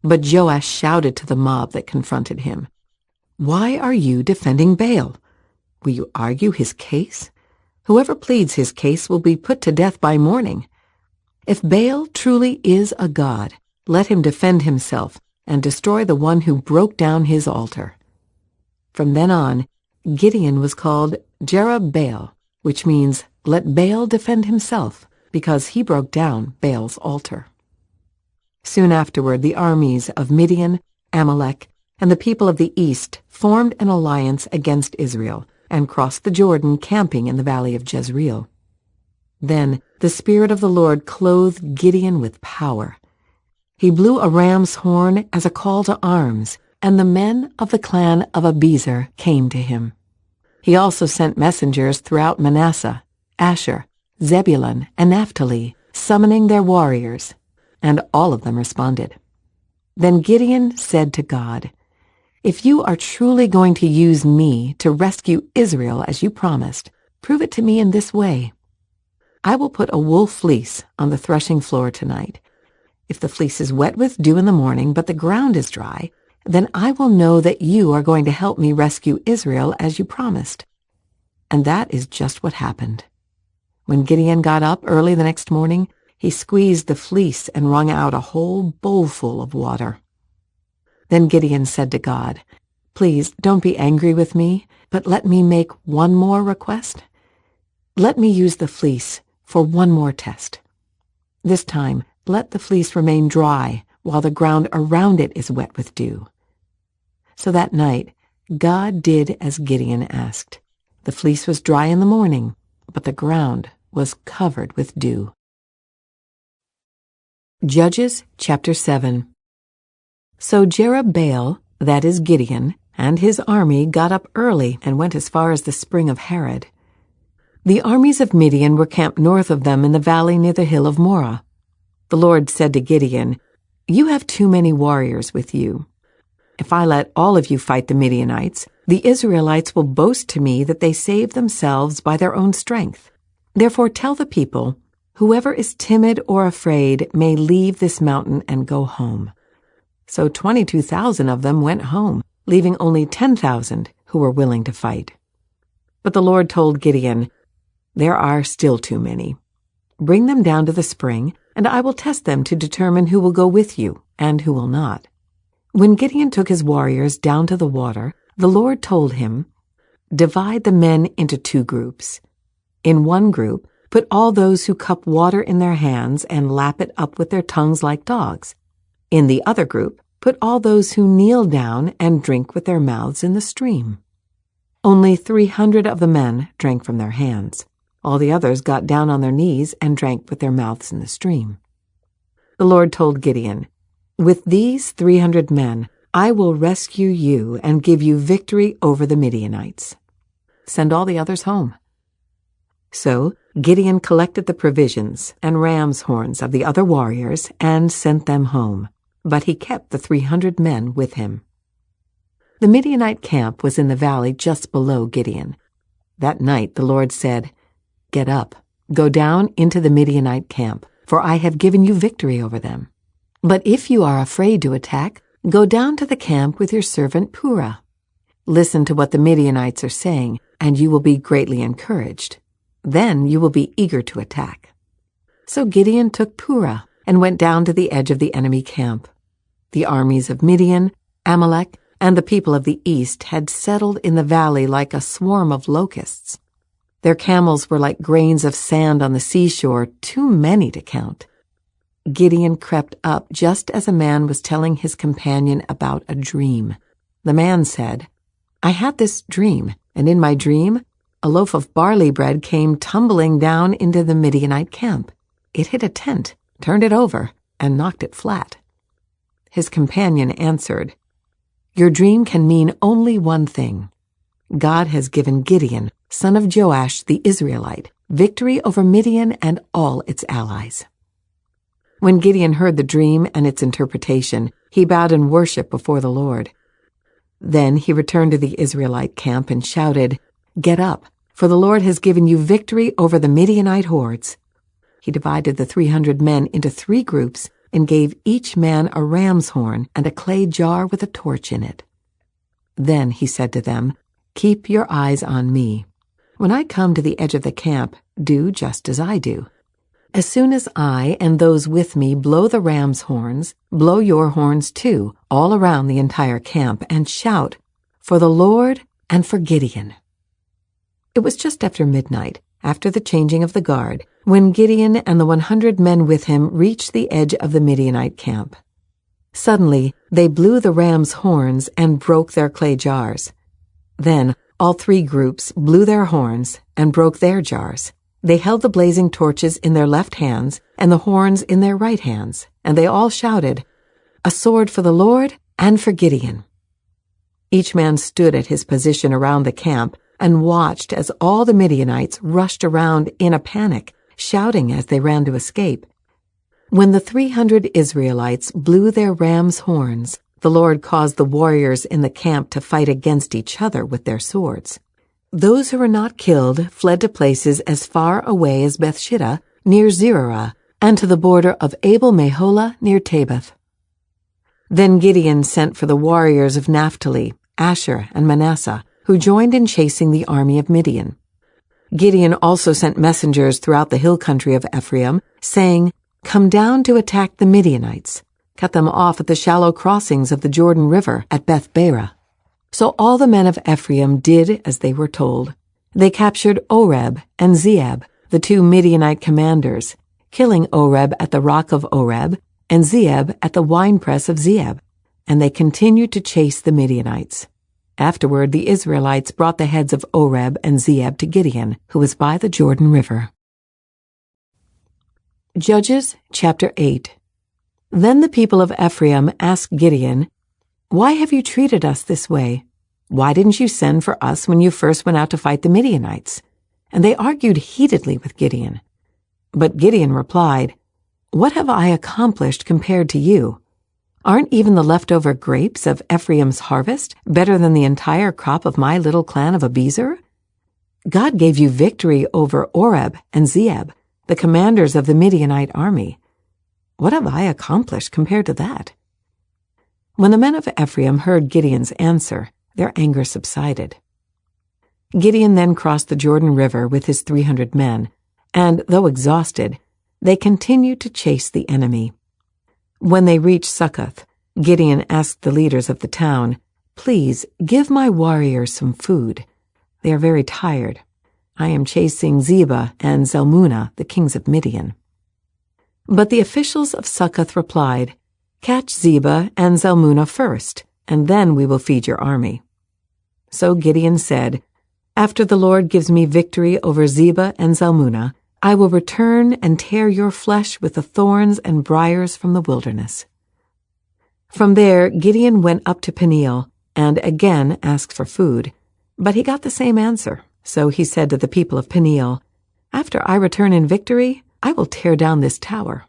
Speaker 1: But Joash shouted to the mob that confronted him, "Why are you defending Baal? Will you argue his case? Whoever pleads his case will be put to death by morning. If Baal truly is a god, let him defend himself and destroy the one who broke down his altar." From then on, Gideon was called Jerubbaal, which means "let Baal defend himself," because he broke down Baal's altar. Soon afterward, the armies of Midian, Amalek, and the people of the east formed an alliance against Israel and crossed the Jordan, camping in the valley of Jezreel. Then the Spirit of the Lord clothed Gideon with power. He blew a ram's horn as a call to arms, and the men of the clan of Abiezer came to him. He also sent messengers throughout Manasseh, Asher, Zebulun, and Naphtali, summoning their warriors, and all of them responded. Then Gideon said to God, "If you are truly going to use me to rescue Israel as you promised, prove it to me in this way. I will put a wool fleece on the threshing floor tonight. If the fleece is wet with dew in the morning, but the ground is dry, then I will know that you are going to help me rescue Israel as you promised." And that is just what happened. When Gideon got up early the next morning, he squeezed the fleece and wrung out a whole bowlful of water. Then Gideon said to God, "Please don't be angry with me, but let me make one more request. Let me use the fleece for one more test. This time, let the fleece remain dry while the ground around it is wet with dew." So that night, God did as Gideon asked. The fleece was dry in the morning, but the ground was covered with dew. Judges chapter 7. So Jerubbaal, that is Gideon, and his army got up early and went as far as the spring of Harod. The armies of Midian were camped north of them in the valley near the hill of Moreh. The Lord said to Gideon, "You have too many warriors with you. If I let all of you fight the Midianites, the Israelites will boast to me that they saved themselves by their own strength. Therefore tell the people, whoever is timid or afraid may leave this mountain and go home." So 22,000 of them went home, leaving only 10,000 who were willing to fight. But the Lord told Gideon, "There are still too many. Bring them down to the spring, and I will test them to determine who will go with you and who will not." When Gideon took his warriors down to the water, the Lord told him, "Divide the men into 2 groups. In one group, put all those who cup water in their hands and lap it up with their tongues like dogs. In the other group, put all those who kneel down and drink with their mouths in the stream." Only 300 of the men drank from their hands. All the others got down on their knees and drank with their mouths in the stream. The Lord told Gideon, "With these 300 men, I will rescue you and give you victory over the Midianites. Send all the others home." So Gideon collected the provisions and ram's horns of the other warriors and sent them home, but he kept the 300 men with him. The Midianite camp was in the valley just below Gideon. That night the Lord said, "Get up, go down into the Midianite camp, for I have given you victory over them. But if you are afraid to attack, go down to the camp with your servant Purah. Listen to what the Midianites are saying, and you will be greatly encouraged. Then you will be eager to attack." So Gideon took Purah and went down to the edge of the enemy camp. The armies of Midian, Amalek, and the people of the east had settled in the valley like a swarm of locusts. Their camels were like grains of sand on the seashore, too many to count. Gideon crept up just as a man was telling his companion about a dream. The man said, "I had this dream, and in my dream, a loaf of barley bread came tumbling down into the Midianite camp. It hit a tent, turned it over, and knocked it flat." His companion answered, "Your dream can mean only one thing. God has given Gideon, son of Joash the Israelite, victory over Midian and all its allies." When Gideon heard the dream and its interpretation, he bowed in worship before the Lord. Then he returned to the Israelite camp and shouted, "Get up, for the Lord has given you victory over the Midianite hordes." He divided the 300 men into 3 groups and gave each man a ram's horn and a clay jar with a torch in it. Then he said to them, "Keep your eyes on me. When I come to the edge of the camp, do just as I do. As soon as I and those with me blow the ram's horns, blow your horns too, all around the entire camp, and shout, 'For the Lord and for Gideon.'" It was just after midnight, after the changing of the guard, when Gideon and the 100 men with him reached the edge of the Midianite camp. Suddenly, they blew the ram's horns and broke their clay jars. Then all 3 groups blew their horns and broke their jars. They held the blazing torches in their left hands and the horns in their right hands, and they all shouted, "A sword for the Lord and for Gideon." Each man stood at his position around the camp and watched as all the Midianites rushed around in a panic, shouting as they ran to escape. When the 300 Israelites blew their ram's horns, the Lord caused the warriors in the camp to fight against each other with their swords. Those who were not killed fled to places as far away as Bethshittah, near Zerah, and to the border of Abel-Meholah near Tabbath. Then Gideon sent for the warriors of Naphtali, Asher, and Manasseh, who joined in chasing the army of Midian. Gideon also sent messengers throughout the hill country of Ephraim, saying, "Come down to attack the Midianites. Cut them off at the shallow crossings of the Jordan River at Beth-Barah." So all the men of Ephraim did as they were told. They captured Oreb and Zeeb, the two Midianite commanders, killing Oreb at the rock of Oreb and Zeeb at the winepress of Zeeb, and they continued to chase the Midianites. Afterward, the Israelites brought the heads of Oreb and Zeeb to Gideon, who was by the Jordan River. Judges chapter 8. Then the people of Ephraim asked Gideon, "Why have you treated us this way? Why didn't you send for us when you first went out to fight the Midianites?" And they argued heatedly with Gideon. But Gideon replied, "What have I accomplished compared to you? Aren't even the leftover grapes of Ephraim's harvest better than the entire crop of my little clan of Abiezer? God gave you victory over Oreb and Zeeb, the commanders of the Midianite army. What have I accomplished compared to that?" When the men of Ephraim heard Gideon's answer, their anger subsided. Gideon then crossed the Jordan River with his 300 men, and, though exhausted, they continued to chase the enemy. When they reached Succoth, Gideon asked the leaders of the town, "Please give my warriors some food. They are very tired. I am chasing Zebah and Zalmunna, the kings of Midian." But the officials of Succoth replied, "Catch Zebah and Zalmunna first, and then we will feed your army." So Gideon said, "After the Lord gives me victory over Zebah and Zalmunna, I will return and tear your flesh with the thorns and briars from the wilderness." From there, Gideon went up to Peniel and again asked for food, but he got the same answer. So he said to the people of Peniel, "After I return in victory, I will tear down this tower."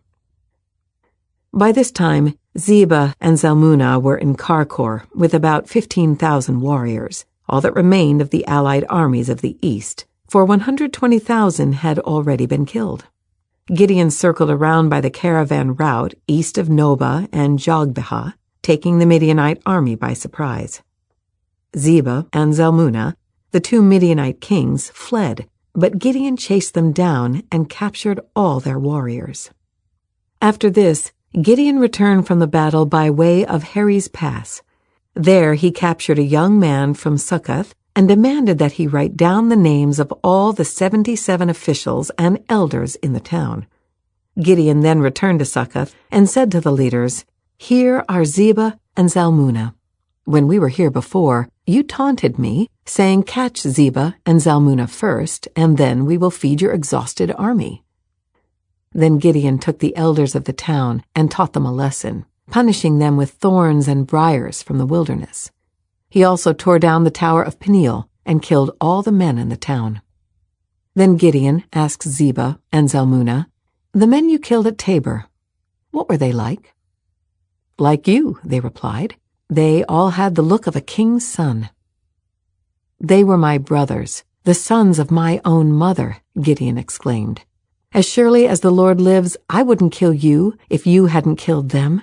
Speaker 1: By this time, Zebah and Zalmunna were in Karkor with about 15,000 warriors, all that remained of the allied armies of the east, for 120,000 had already been killed. Gideon circled around by the caravan route east of Nobah and Jogbehah, taking the Midianite army by surprise. Zebah and Zalmunna, the two Midianite kings, fled, but Gideon chased them down and captured all their warriors. After this, Gideon returned from the battle by way of Heres Pass. There he captured a young man from Succoth and demanded that he write down the names of all the 77 officials and elders in the town. Gideon then returned to Succoth and said to the leaders, "Here are Zebah and Zalmunna. When we were here before, you taunted me, saying, 'Catch Zebah and Zalmunna first, and then we will feed your exhausted army.'" Then Gideon took the elders of the town and taught them a lesson, punishing them with thorns and briars from the wilderness. He also tore down the tower of Peniel and killed all the men in the town. Then Gideon asked Zebah and Zalmunna, "The men you killed at Tabor, what were they like?" "Like you," they replied. "They all had the look of a king's son." "They were my brothers, the sons of my own mother," Gideon exclaimed. "As surely as the Lord lives, I wouldn't kill you if you hadn't killed them."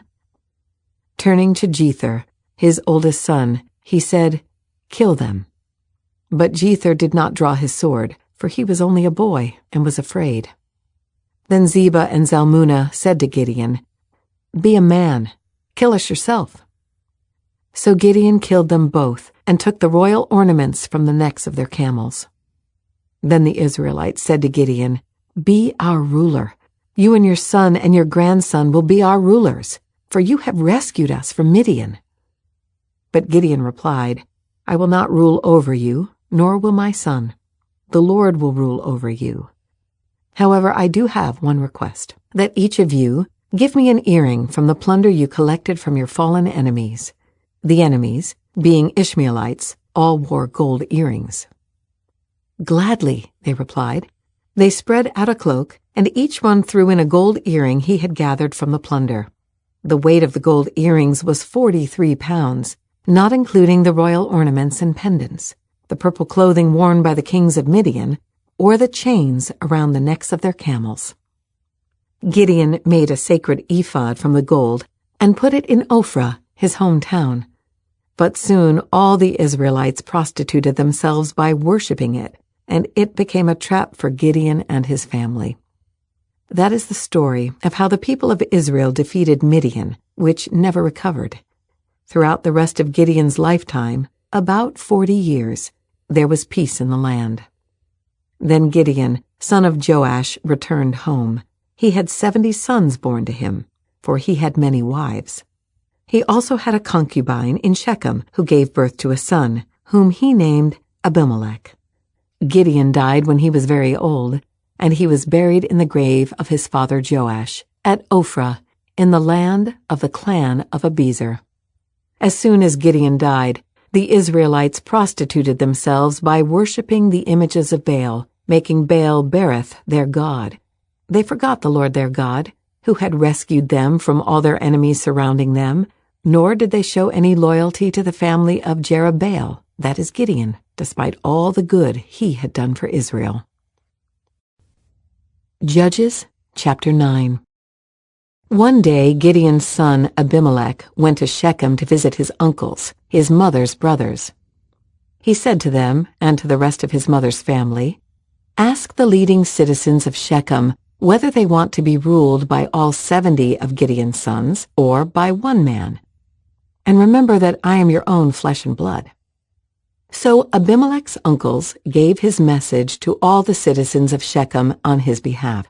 Speaker 1: Turning to Jether, his oldest son, he said, "Kill them." But Jether did not draw his sword, for he was only a boy and was afraid. Then Zebah and Zalmunna said to Gideon, "Be a man, kill us yourself." So Gideon killed them both and took the royal ornaments from the necks of their camels. Then the Israelites said to Gideon, "Be our ruler. You and your son and your grandson will be our rulers, for you have rescued us from Midian." But Gideon replied, "I will not rule over you, nor will my son. The Lord will rule over you. However, I do have one request, that each of you give me an earring from the plunder you collected from your fallen enemies." The enemies, being Ishmaelites, all wore gold earrings. "Gladly," they replied. They spread out a cloak, and each one threw in a gold earring he had gathered from the plunder. The weight of the gold earrings was 43 pounds, not including the royal ornaments and pendants, the purple clothing worn by the kings of Midian, or the chains around the necks of their camels. Gideon made a sacred ephod from the gold and put it in Ophrah, his hometown. But soon all the Israelites prostituted themselves by worshipping it, and it became a trap for Gideon and his family. That is the story of how the people of Israel defeated Midian, which never recovered. Throughout the rest of Gideon's lifetime, about 40 years, there was peace in the land. Then Gideon, son of Joash, returned home. He had 70 sons born to him, for he had many wives. He also had a concubine in Shechem who gave birth to a son, whom he named Abimelech. Gideon died when he was very old, and he was buried in the grave of his father Joash at Ophrah, in the land of the clan of Abiezer. As soon as Gideon died, the Israelites prostituted themselves by worshipping the images of Baal, making Baal Berith their god. They forgot the Lord their God, who had rescued them from all their enemies surrounding them, nor did they show any loyalty to the family of Jerubbaal, that is Gideon, despite all the good he had done for Israel. Judges chapter 9. One day Gideon's son Abimelech went to Shechem to visit his uncles, his mother's brothers. He said to them, and to the rest of his mother's family, "Ask the leading citizens of Shechem whether they want to be ruled by all 70 of Gideon's sons, or by one man. And remember that I am your own flesh and blood." So Abimelech's uncles gave his message to all the citizens of Shechem on his behalf.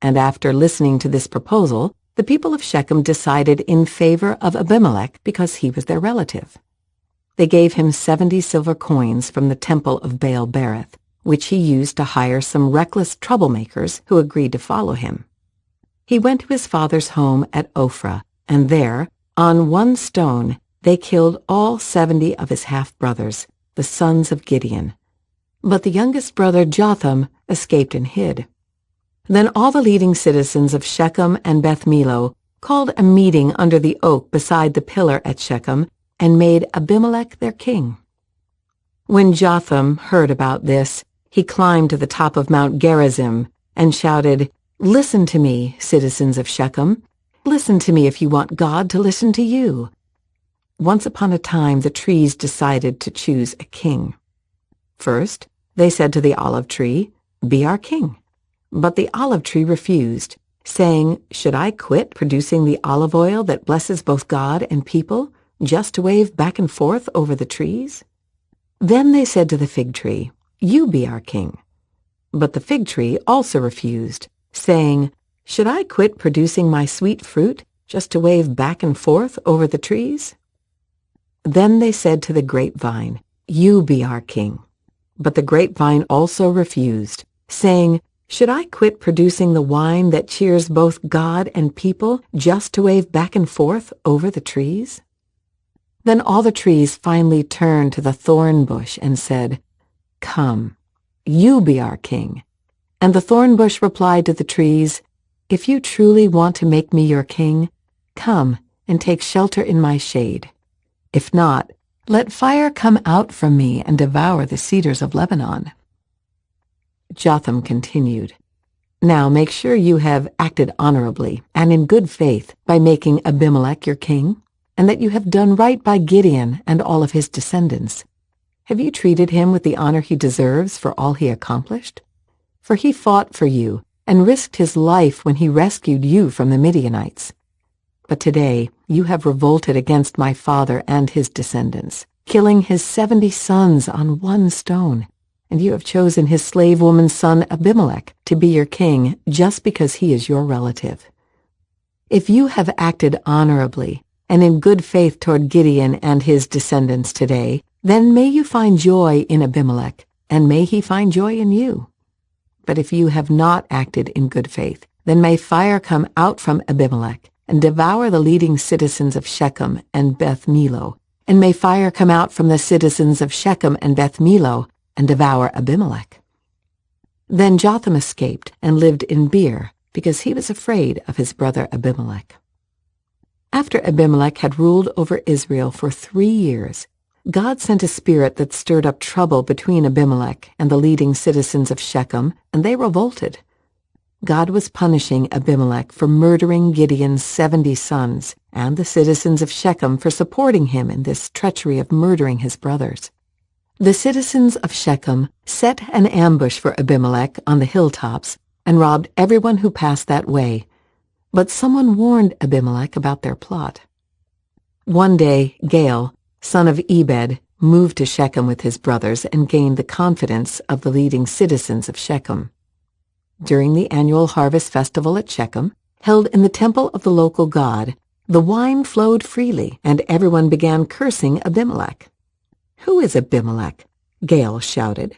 Speaker 1: And after listening to this proposal, the people of Shechem decided in favor of Abimelech because he was their relative. They gave him 70 silver coins from the temple of Baal Berith, which he used to hire some reckless troublemakers who agreed to follow him. He went to his father's home at Ophrah, and there, on one stone, they killed all 70 of his half-brothers, the sons of Gideon. But the youngest brother Jotham escaped and hid. Then all the leading citizens of Shechem and Beth Millo called a meeting under the oak beside the pillar at Shechem and made Abimelech their king. When Jotham heard about this, he climbed to the top of Mount Gerizim and shouted, "Listen to me, citizens of Shechem. Listen to me if you want God to listen to you." Once upon a time, the trees decided to choose a king. First, they said to the olive tree, "Be our king." But the olive tree refused, saying, "Should I quit producing the olive oil that blesses both God and people, just to wave back and forth over the trees?" Then they said to the fig tree, "You be our king." But the fig tree also refused, saying, "Should I quit producing my sweet fruit, just to wave back and forth over the trees?" Then they said to the grapevine, "You be our king." But the grapevine also refused, saying, "Should I quit producing the wine that cheers both God and people just to wave back and forth over the trees?" Then all the trees finally turned to the thorn bush and said, "Come, you be our king." And the thorn bush replied to the trees, "If you truly want to make me your king, come and take shelter in my shade. If not, let fire come out from me and devour the cedars of Lebanon." Jotham continued, "Now make sure you have acted honorably and in good faith by making Abimelech your king, and that you have done right by Gideon and all of his descendants. Have you treated him with the honor he deserves for all he accomplished? For he fought for you and risked his life when he rescued you from the Midianites. But today you have revolted against my father and his descendants, killing his 70 sons on one stone, and you have chosen his slave woman's son Abimelech to be your king just because he is your relative. If you have acted honorably and in good faith toward Gideon and his descendants today, then may you find joy in Abimelech, and may he find joy in you. But if you have not acted in good faith, then may fire come out from Abimelech and devour the leading citizens of Shechem and Beth Millo, and may fire come out from the citizens of Shechem and Beth Millo and devour Abimelech." Then Jotham escaped and lived in Beer, because he was afraid of his brother Abimelech. After Abimelech had ruled over Israel for 3 years, God sent a spirit that stirred up trouble between Abimelech and the leading citizens of Shechem, and they revolted. God was punishing Abimelech for murdering Gideon's 70 sons, and the citizens of Shechem for supporting him in this treachery of murdering his brothers. The citizens of Shechem set an ambush for Abimelech on the hilltops and robbed everyone who passed that way. But someone warned Abimelech about their plot. One day, Gaal, son of Ebed, moved to Shechem with his brothers and gained the confidence of the leading citizens of Shechem. During the annual harvest festival at Shechem, held in the temple of the local god, the wine flowed freely, and everyone began cursing Abimelech. "Who is Abimelech?" Gaal shouted.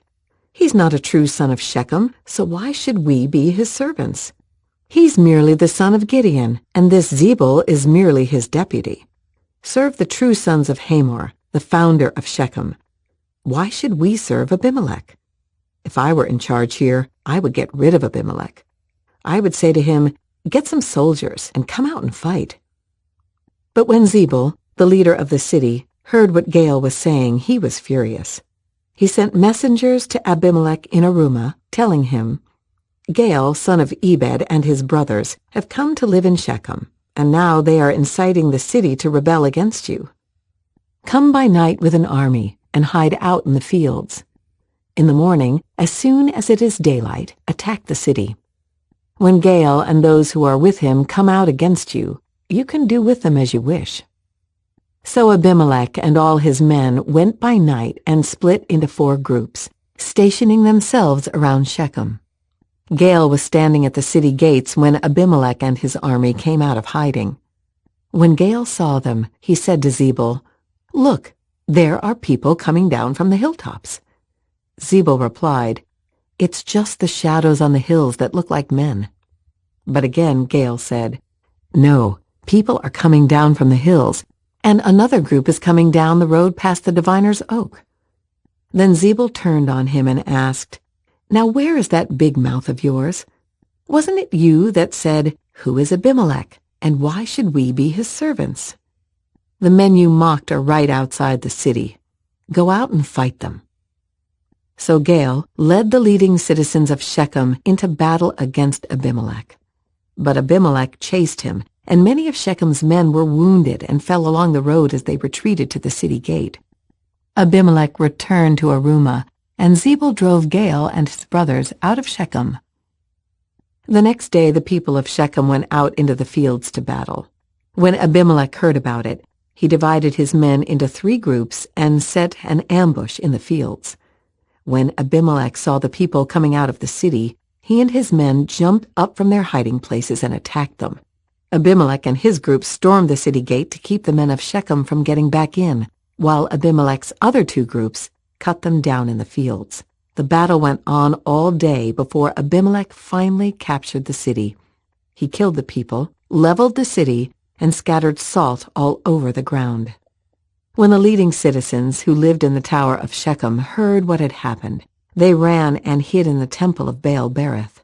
Speaker 1: "He's not a true son of Shechem, so why should we be his servants? He's merely the son of Gideon, and this Zebul is merely his deputy. Serve the true sons of Hamor, the founder of Shechem. Why should we serve Abimelech? If I were in charge here, I would get rid of Abimelech. I would say to him, 'Get some soldiers and come out and fight.'" But when Zebul, the leader of the city, heard what Gaal was saying, he was furious. He sent messengers to Abimelech in Arumah, telling him, "Gaal, son of Ebed, and his brothers have come to live in Shechem, and now they are inciting the city to rebel against you. Come by night with an army and hide out in the fields. In the morning, as soon as it is daylight, attack the city. When Gaal and those who are with him come out against you, you can do with them as you wish." So Abimelech and all his men went by night and split into 4 groups, stationing themselves around Shechem. Gaal was standing at the city gates when Abimelech and his army came out of hiding. When Gaal saw them, he said to Zebul, "Look, there are people coming down from the hilltops." Zebul replied, "It's just the shadows on the hills that look like men." But again Gaal said, "No, people are coming down from the hills, and another group is coming down the road past the diviner's oak." Then Zebul turned on him and asked, "Now where is that big mouth of yours? Wasn't it you that said, 'Who is Abimelech, and why should we be his servants?' The men you mocked are right outside the city. Go out and fight them." So Gaal led the leading citizens of Shechem into battle against Abimelech. But Abimelech chased him, and many of Shechem's men were wounded and fell along the road as they retreated to the city gate. Abimelech returned to Arumah, and Zebul drove Gaal and his brothers out of Shechem. The next day the people of Shechem went out into the fields to battle. When Abimelech heard about it, he divided his men into 3 groups and set an ambush in the fields. When Abimelech saw the people coming out of the city, he and his men jumped up from their hiding places and attacked them. Abimelech and his group stormed the city gate to keep the men of Shechem from getting back in, while Abimelech's other 2 groups cut them down in the fields. The battle went on all day before Abimelech finally captured the city. He killed the people, leveled the city, and scattered salt all over the ground. When the leading citizens who lived in the tower of Shechem heard what had happened, they ran and hid in the temple of Baal-berith.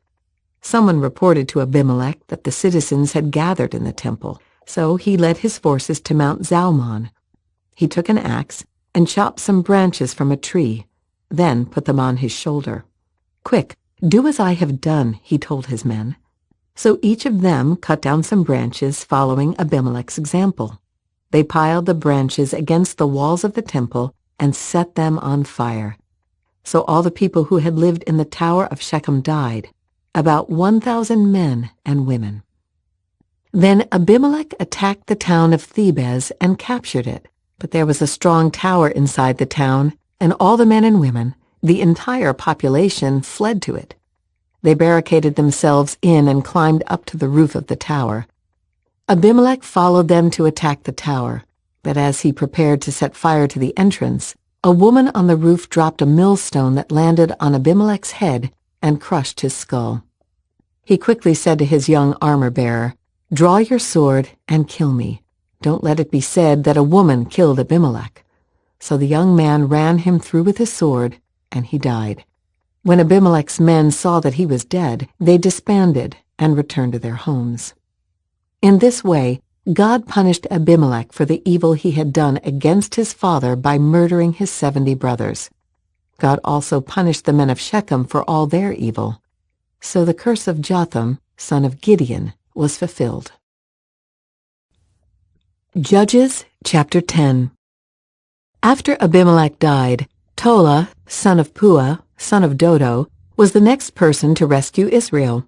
Speaker 1: Someone reported to Abimelech that the citizens had gathered in the temple, so he led his forces to Mount Zalmon. He took an axe and chopped some branches from a tree, then put them on his shoulder. "Quick, do as I have done," he told his men. So each of them cut down some branches following Abimelech's example. They piled the branches against the walls of the temple and set them on fire. So all the people who had lived in the tower of Shechem died, about 1,000 men and women. Then Abimelech attacked the town of Thebez and captured it. But there was a strong tower inside the town, and all the men and women, the entire population, fled to it. They barricaded themselves in and climbed up to the roof of the tower. Abimelech followed them to attack the tower, but as he prepared to set fire to the entrance, a woman on the roof dropped a millstone that landed on Abimelech's head and crushed his skull. He quickly said to his young armor-bearer, "Draw your sword and kill me. Don't let it be said that a woman killed Abimelech." So the young man ran him through with his sword, and he died. When Abimelech's men saw that he was dead, they disbanded and returned to their homes. In this way, God punished Abimelech for the evil he had done against his father by murdering his 70 brothers. God also punished the men of Shechem for all their evil. So the curse of Jotham, son of Gideon, was fulfilled. Judges chapter 10. After Abimelech died, Tola, son of Puah, son of Dodo, was the next person to rescue Israel.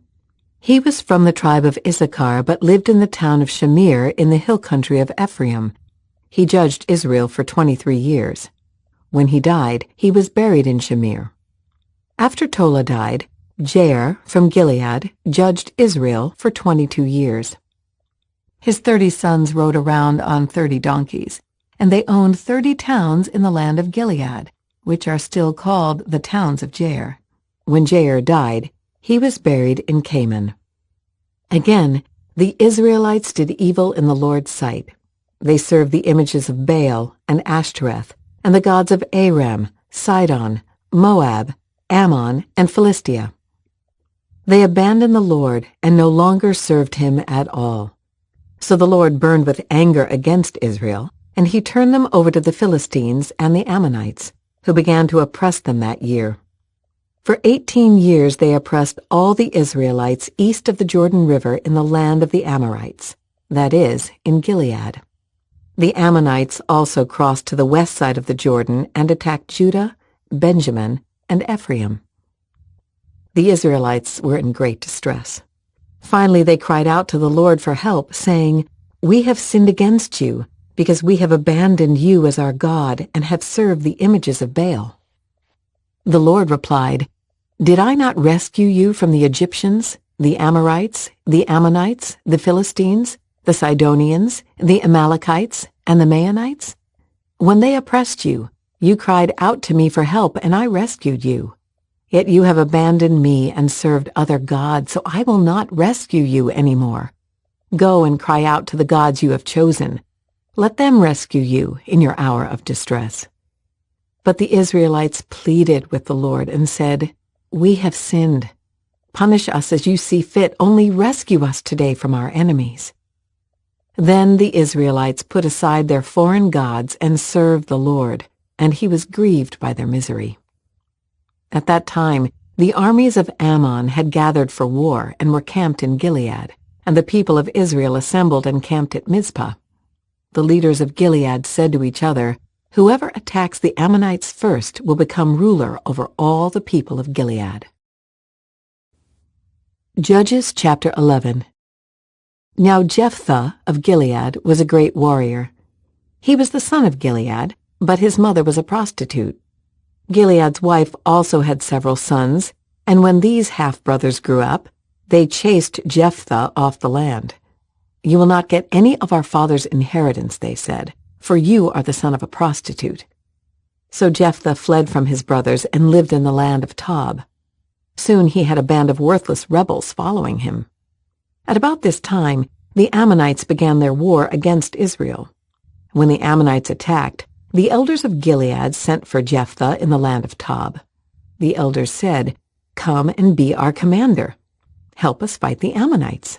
Speaker 1: He was from the tribe of Issachar but lived in the town of Shamir in the hill country of Ephraim. He judged Israel for 23 years. When he died, he was buried in Shamir. After Tola died, Jair from Gilead judged Israel for 22 years. His 30 sons rode around on 30 donkeys, and they owned 30 towns in the land of Gilead, which are still called the towns of Jair. When Jair died, he was buried in Canaan. Again, the Israelites did evil in the Lord's sight. They served the images of Baal and Ashtoreth, and the gods of Aram, Sidon, Moab, Ammon, and Philistia. They abandoned the Lord and no longer served him at all. So the Lord burned with anger against Israel, and he turned them over to the Philistines and the Ammonites, who began to oppress them that year. For 18 years they oppressed all the Israelites east of the Jordan River in the land of the Amorites, that is, in Gilead. The Ammonites also crossed to the west side of the Jordan and attacked Judah, Benjamin, and Ephraim. The Israelites were in great distress. Finally they cried out to the Lord for help, saying, "We have sinned against you, because we have abandoned you as our God and have served the images of Baal." The Lord replied, "Did I not rescue you from the Egyptians, the Amorites, the Ammonites, the Philistines, the Sidonians, the Amalekites, and the Maonites? When they oppressed you, you cried out to me for help, and I rescued you. Yet you have abandoned me and served other gods, so I will not rescue you anymore. Go and cry out to the gods you have chosen. Let them rescue you in your hour of distress." But the Israelites pleaded with the Lord and said, "We have sinned. Punish us as you see fit, only rescue us today from our enemies." Then the Israelites put aside their foreign gods and served the Lord, and he was grieved by their misery. At that time, the armies of Ammon had gathered for war and were camped in Gilead, and the people of Israel assembled and camped at Mizpah. The leaders of Gilead said to each other, "Whoever attacks the Ammonites first will become ruler over all the people of Gilead." Judges chapter 11. Now Jephthah of Gilead was a great warrior. He was the son of Gilead, but his mother was a prostitute. Gilead's wife also had several sons, and when these half-brothers grew up, they chased Jephthah off the land. "You will not get any of our father's inheritance," they said, "for you are the son of a prostitute." So Jephthah fled from his brothers and lived in the land of Tob. Soon he had a band of worthless rebels following him. At about this time, the Ammonites began their war against Israel. When the Ammonites attacked, the elders of Gilead sent for Jephthah in the land of Tob. The elders said, "Come and be our commander. Help us fight the Ammonites."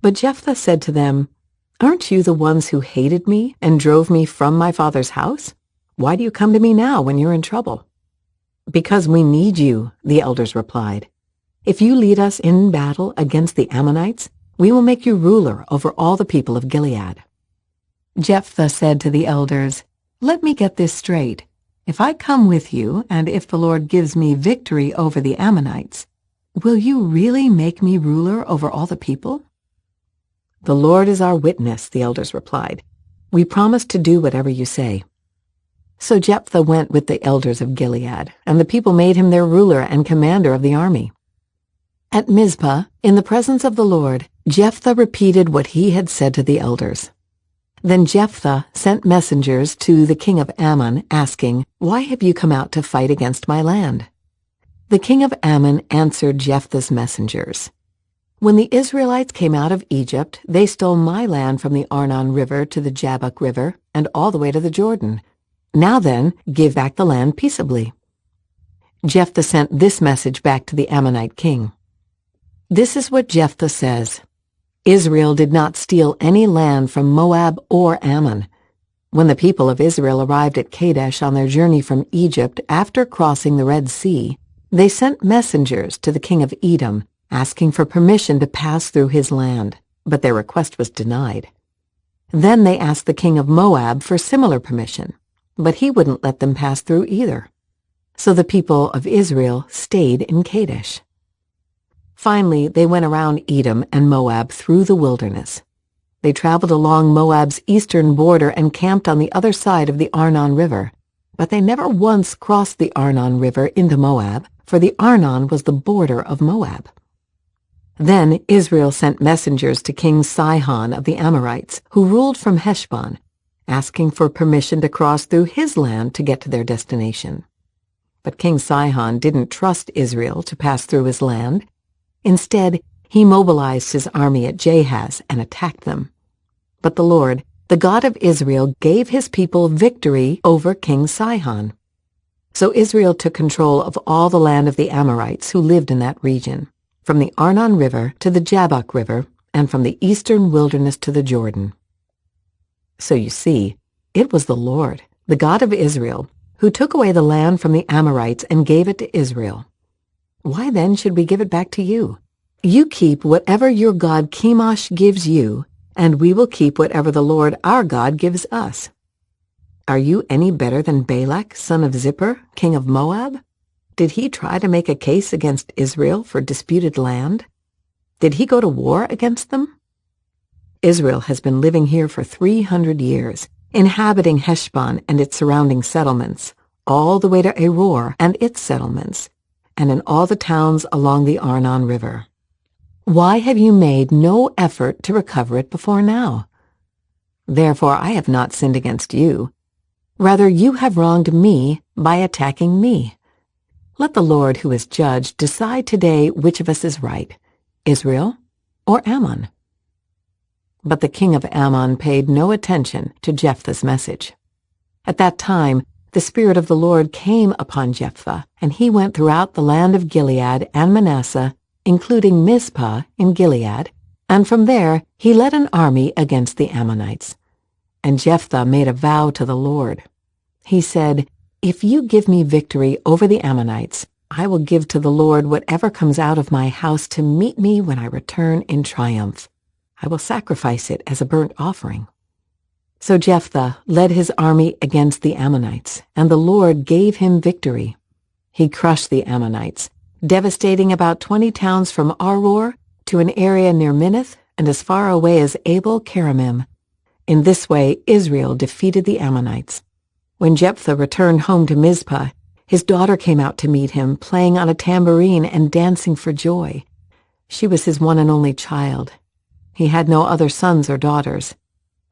Speaker 1: But Jephthah said to them, "Aren't you the ones who hated me and drove me from my father's house? Why do you come to me now when you're in trouble?" "Because we need you," the elders replied. "If you lead us in battle against the Ammonites, we will make you ruler over all the people of Gilead." Jephthah said to the elders, "Let me get this straight. If I come with you, and if the Lord gives me victory over the Ammonites, will you really make me ruler over all the people?" "The Lord is our witness," the elders replied. "We promise to do whatever you say." So Jephthah went with the elders of Gilead, and the people made him their ruler and commander of the army. At Mizpah, in the presence of the Lord, Jephthah repeated what he had said to the elders. Then Jephthah sent messengers to the king of Ammon, asking, "Why have you come out to fight against my land?" The king of Ammon answered Jephthah's messengers, "When the Israelites came out of Egypt, they stole my land from the Arnon River to the Jabbok River and all the way to the Jordan. Now then, give back the land peaceably." Jephthah sent this message back to the Ammonite king. This is what Jephthah says, "Israel did not steal any land from Moab or Ammon. When the people of Israel arrived at Kadesh on their journey from Egypt after crossing the Red Sea, they sent messengers to the king of Edom, asking for permission to pass through his land, but their request was denied. Then they asked the king of Moab for similar permission, but he wouldn't let them pass through either. So the people of Israel stayed in Kadesh. Finally, they went around Edom and Moab through the wilderness. They traveled along Moab's eastern border and camped on the other side of the Arnon River. But they never once crossed the Arnon River into Moab, for the Arnon was the border of Moab. Then Israel sent messengers to King Sihon of the Amorites, who ruled from Heshbon, asking for permission to cross through his land to get to their destination. But King Sihon didn't trust Israel to pass through his land. Instead, he mobilized his army at Jahaz and attacked them. But the Lord, the God of Israel, gave his people victory over King Sihon. So Israel took control of all the land of the Amorites who lived in that region, from the Arnon River to the Jabbok River, and from the eastern wilderness to the Jordan. So you see, it was the Lord, the God of Israel, who took away the land from the Amorites and gave it to Israel. Why then should we give it back to you? You keep whatever your god Chemosh gives you, and we will keep whatever the Lord our God gives us. Are you any better than Balak, son of Zippor, king of Moab? Did he try to make a case against Israel for disputed land? Did he go to war against them? Israel has been living here for 300 years, inhabiting Heshbon and its surrounding settlements, all the way to Aror and its settlements, and in all the towns along the Arnon River. Why have you made no effort to recover it before now? Therefore I have not sinned against you. Rather, you have wronged me by attacking me. Let the Lord who is judge decide today which of us is right, Israel or Ammon. But the king of Ammon paid no attention to Jephthah's message. At that time, the Spirit of the Lord came upon Jephthah, and he went throughout the land of Gilead and Manasseh, including Mizpah in Gilead, and from there he led an army against the Ammonites. And Jephthah made a vow to the Lord. He said, "If you give me victory over the Ammonites, I will give to the Lord whatever comes out of my house to meet me when I return in triumph. I will sacrifice it as a burnt offering." So Jephthah led his army against the Ammonites, and the Lord gave him victory. He crushed the Ammonites, devastating about 20 towns from Aroer to an area near Minnith and as far away as Abel-Keramim. In this way, Israel defeated the Ammonites. When Jephthah returned home to Mizpah, his daughter came out to meet him, playing on a tambourine and dancing for joy. She was his one and only child. He had no other sons or daughters.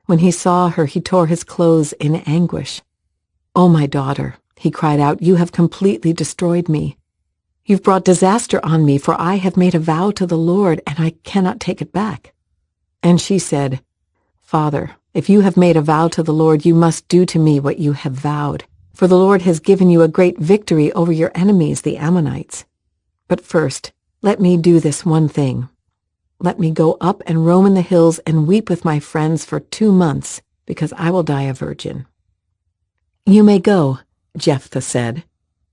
Speaker 1: When he saw her, he tore his clothes in anguish. "Oh, my daughter," he cried out, "you have completely destroyed me. You've brought disaster on me, for I have made a vow to the Lord, and I cannot take it back." And she said, "Father, if you have made a vow to the Lord, you must do to me what you have vowed, for the Lord has given you a great victory over your enemies, the Ammonites. But first, let me do this one thing. Let me go up and roam in the hills and weep with my friends for 2 months, because I will die a virgin." "You may go," Jephthah said,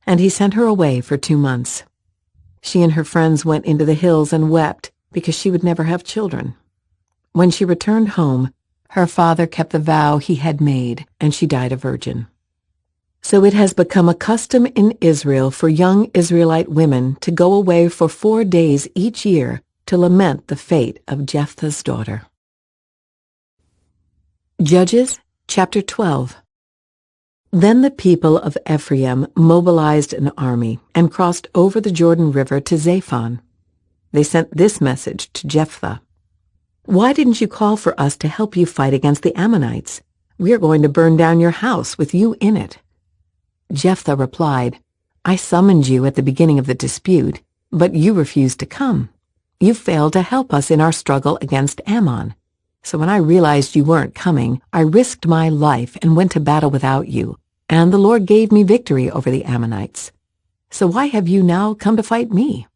Speaker 1: and he sent her away for 2 months. She and her friends went into the hills and wept because she would never have children. When she returned home, her father kept the vow he had made, and she died a virgin. So it has become a custom in Israel for young Israelite women to go away for 4 days each year to lament the fate of Jephthah's daughter. Judges chapter 12. Then the people of Ephraim mobilized an army and crossed over the Jordan River to Zaphon. They sent this message to Jephthah: "Why didn't you call for us to help you fight against the Ammonites? We are going to burn down your house with you in it." Jephthah replied, "I summoned you at the beginning of the dispute, but you refused to come. You failed to help us in our struggle against Ammon. So when I realized you weren't coming, I risked my life and went to battle without you, and the Lord gave me victory over the Ammonites. So why have you now come to fight me?"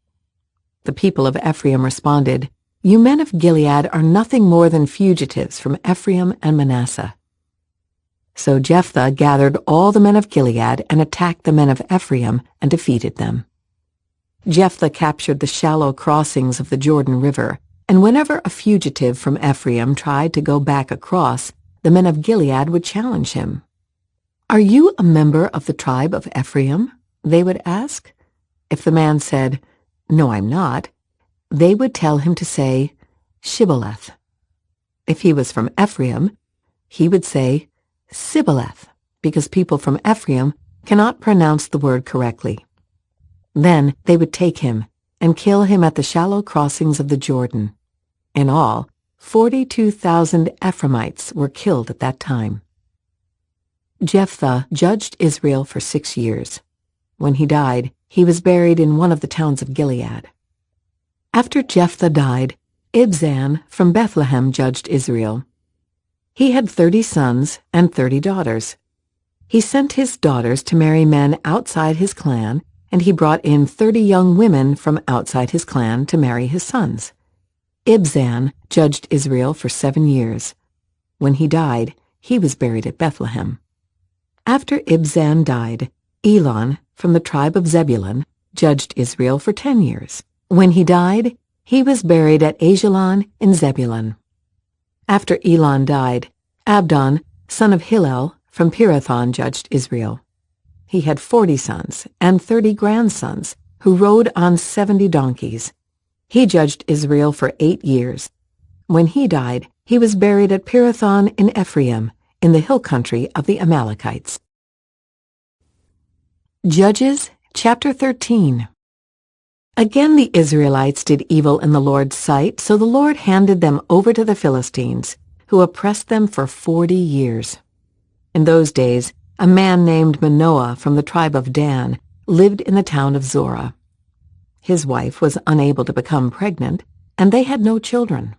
Speaker 1: The people of Ephraim responded, "You men of Gilead are nothing more than fugitives from Ephraim and Manasseh." So Jephthah gathered all the men of Gilead and attacked the men of Ephraim and defeated them. Jephthah captured the shallow crossings of the Jordan River, and whenever a fugitive from Ephraim tried to go back across, the men of Gilead would challenge him. "Are you a member of the tribe of Ephraim?" They would ask. If the man said, "No, I'm not," they would tell him to say, "Shibboleth." If he was from Ephraim, he would say, "Sibboleth," because people from Ephraim cannot pronounce the word correctly. Then they would take him and kill him at the shallow crossings of the Jordan. In all, 42,000 Ephraimites were killed at that time. Jephthah judged Israel for 6 years. When he died, he was buried in one of the towns of Gilead. After Jephthah died, Ibzan from Bethlehem judged Israel. He had 30 sons and 30 daughters. He sent his daughters to marry men outside his clan, and he brought in 30 young women from outside his clan to marry his sons. Ibzan judged Israel for 7 years. When he died, he was buried at Bethlehem. After Ibzan died, Elon from the tribe of Zebulun judged Israel for 10 years. When he died, he was buried at Ajalon in Zebulun. After Elon died, Abdon, son of Hillel, from Pirathon judged Israel. He had 40 sons and 30 grandsons who rode on 70 donkeys. He judged Israel for 8 years. When he died, he was buried at Pirathon in Ephraim, in the hill country of the Amalekites. Judges chapter 13. Again the Israelites did evil in the Lord's sight, so the Lord handed them over to the Philistines, who oppressed them for 40 years. In those days, a man named Manoah from the tribe of Dan lived in the town of Zorah. His wife was unable to become pregnant, and they had no children.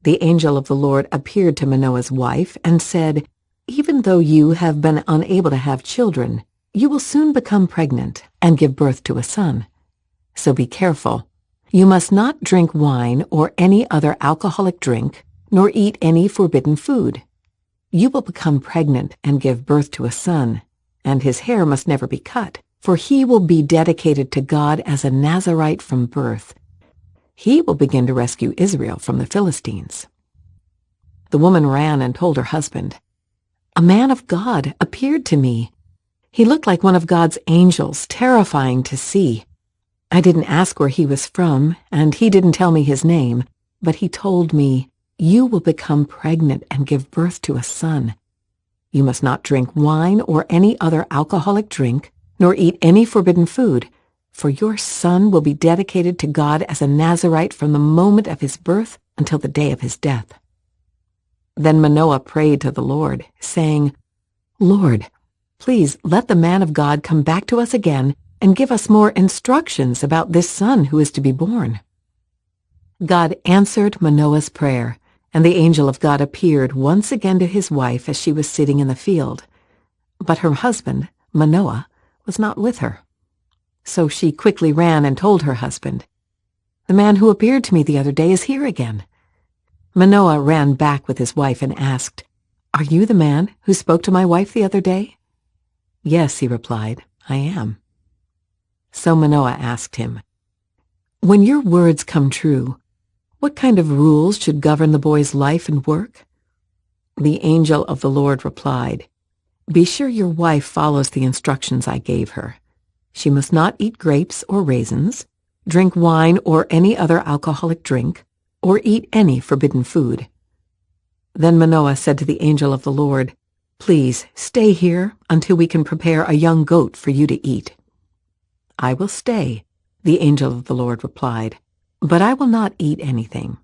Speaker 1: The angel of the Lord appeared to Manoah's wife and said, "Even though you have been unable to have children, you will soon become pregnant and give birth to a son. So be careful. You must not drink wine or any other alcoholic drink, nor eat any forbidden food. You will become pregnant and give birth to a son, and his hair must never be cut, for he will be dedicated to God as a Nazirite from birth. He will begin to rescue Israel from the Philistines." The woman ran and told her husband, "A man of God appeared to me. He looked like one of God's angels, terrifying to see. I didn't ask where he was from, and he didn't tell me his name, but he told me, 'You will become pregnant and give birth to a son. You must not drink wine or any other alcoholic drink, nor eat any forbidden food, for your son will be dedicated to God as a Nazirite from the moment of his birth until the day of his death.' Then Manoah prayed to the Lord, saying, 'Lord, please let the man of God come back to us again and give us more instructions about this son who is to be born.' God answered Manoah's prayer, and the angel of God appeared once again to his wife as she was sitting in the field. But her husband, Manoah, was not with her. So she quickly ran and told her husband, 'The man who appeared to me the other day is here again.' Manoah ran back with his wife and asked, 'Are you the man who spoke to my wife the other day?' 'Yes,' he replied, 'I am.' So Manoah asked him, 'When your words come true, what kind of rules should govern the boy's life and work?' The angel of the Lord replied, 'Be sure your wife follows the instructions I gave her. She must not eat grapes or raisins, drink wine or any other alcoholic drink, or eat any forbidden food.' Then Manoah said to the angel of the Lord, 'Please stay here until we can prepare a young goat for you to eat.' 'I will stay,' the angel of the Lord replied, 'but I will not eat anything.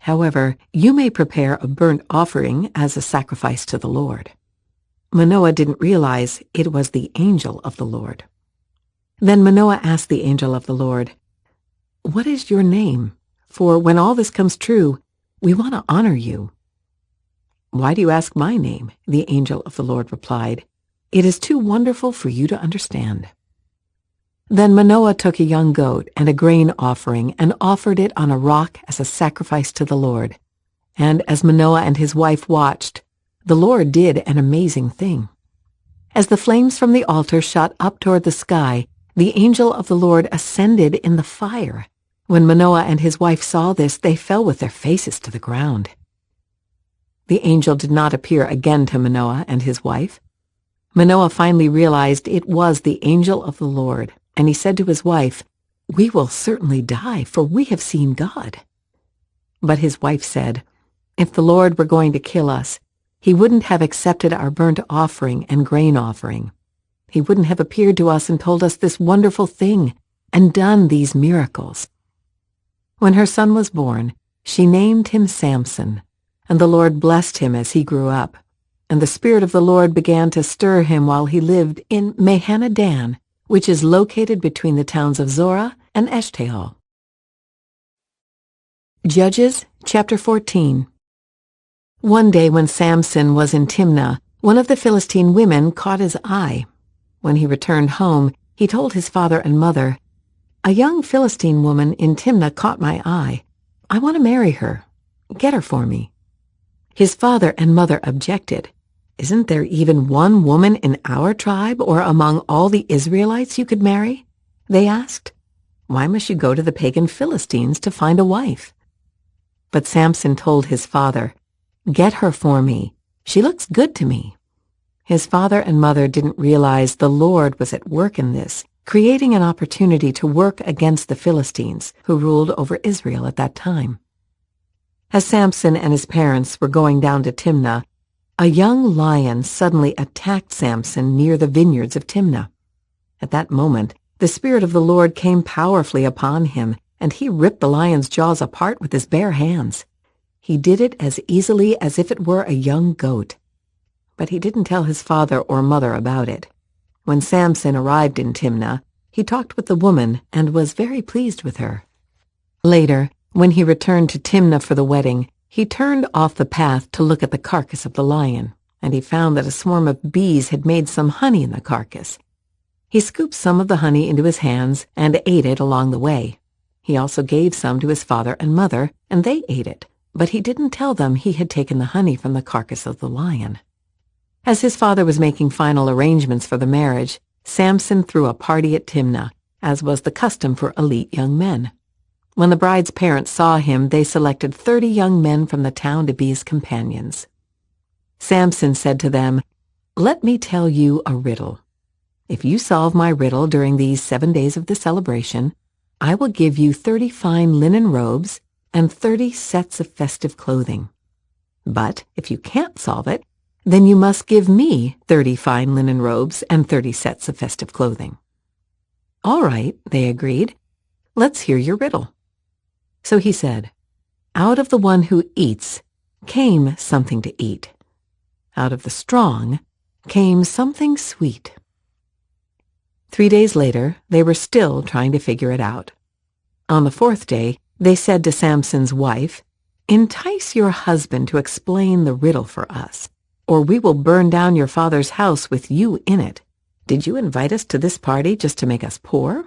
Speaker 1: However, you may prepare a burnt offering as a sacrifice to the Lord.' Manoah didn't realize it was the angel of the Lord. Then Manoah asked the angel of the Lord, 'What is your name? For when all this comes true, we want to honor you.' 'Why do you ask my name?' the angel of the Lord replied. 'It is too wonderful for you to understand.' Then Manoah took a young goat and a grain offering and offered it on a rock as a sacrifice to the Lord. And as Manoah and his wife watched, the Lord did an amazing thing. As the flames from the altar shot up toward the sky, the angel of the Lord ascended in the fire. When Manoah and his wife saw this, they fell with their faces to the ground. The angel did not appear again to Manoah and his wife. Manoah finally realized it was the angel of the Lord, and he said to his wife, "We will certainly die, for we have seen God." But his wife said, "If the Lord were going to kill us, he wouldn't have accepted our burnt offering and grain offering. He wouldn't have appeared to us and told us this wonderful thing and done these miracles." When her son was born, she named him Samson, and the Lord blessed him as he grew up. And the Spirit of the Lord began to stir him while he lived in Mahaneh-dan, which is located between the towns of Zorah and Eshtaol. Judges chapter 14. One day when Samson was in Timnah, one of the Philistine women caught his eye. When he returned home, he told his father and mother, "A young Philistine woman in Timnah caught my eye. I want to marry her. Get her for me." His father and mother objected. "Isn't there even one woman in our tribe or among all the Israelites you could marry?" they asked. "Why must you go to the pagan Philistines to find a wife?" But Samson told his father, "Get her for me. She looks good to me." His father and mother didn't realize the Lord was at work in this, creating an opportunity to work against the Philistines, who ruled over Israel at that time. As Samson and his parents were going down to Timnah, a young lion suddenly attacked Samson near the vineyards of Timnah. At that moment, the Spirit of the Lord came powerfully upon him, and he ripped the lion's jaws apart with his bare hands. He did it as easily as if it were a young goat. But he didn't tell his father or mother about it. When Samson arrived in Timnah, he talked with the woman and was very pleased with her. Later, when he returned to Timnah for the wedding, he turned off the path to look at the carcass of the lion, and he found that a swarm of bees had made some honey in the carcass. He scooped some of the honey into his hands and ate it along the way. He also gave some to his father and mother, and they ate it, but he didn't tell them he had taken the honey from the carcass of the lion. As his father was making final arrangements for the marriage, Samson threw a party at Timnah, as was the custom for elite young men. When the bride's parents saw him, they selected 30 young men from the town to be his companions. Samson said to them, "Let me tell you a riddle. If you solve my riddle during these 7 days of the celebration, I will give you 30 fine linen robes and 30 sets of festive clothing. But if you can't solve it, then you must give me 30 fine linen robes and 30 sets of festive clothing." "All right," they agreed. "Let's hear your riddle." So he said, "Out of the one who eats came something to eat. Out of the strong came something sweet." 3 days later, they were still trying to figure it out. On the 4th day, they said to Samson's wife, "Entice your husband to explain the riddle for us, or we will burn down your father's house with you in it. Did you invite us to this party just to make us poor?"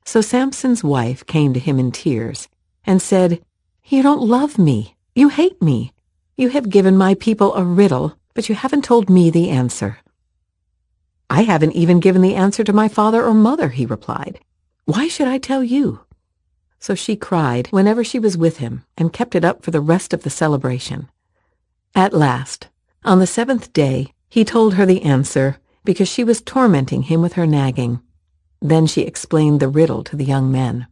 Speaker 1: So Samson's wife came to him in tears and said, "You don't love me. You hate me. You have given my people a riddle, but you haven't told me the answer." "I haven't even given the answer to my father or mother," he replied. "Why should I tell you?" So she cried whenever she was with him and kept it up for the rest of the celebration. At last, on the 7th day, he told her the answer because she was tormenting him with her nagging. Then she explained the riddle to the young men.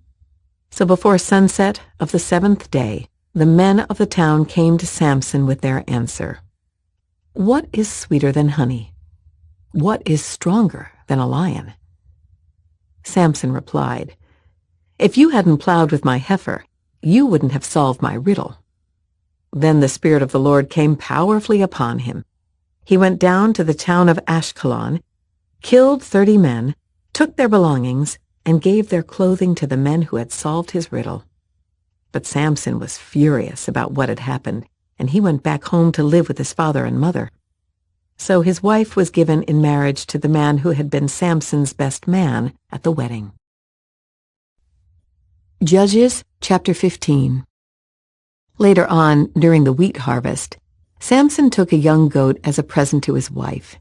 Speaker 1: So before sunset of the 7th day, the men of the town came to Samson with their answer. "What is sweeter than honey? What is stronger than a lion?" Samson replied, "If you hadn't plowed with my heifer, you wouldn't have solved my riddle." Then the Spirit of the Lord came powerfully upon him. He went down to the town of Ashkelon, killed 30 men, took their belongings, and gave their clothing to the men who had solved his riddle. But Samson was furious about what had happened, and he went back home to live with his father and mother. So his wife was given in marriage to the man who had been Samson's best man at the wedding. Judges chapter 15. Later on, during the wheat harvest, Samson took a young goat as a present to his wife.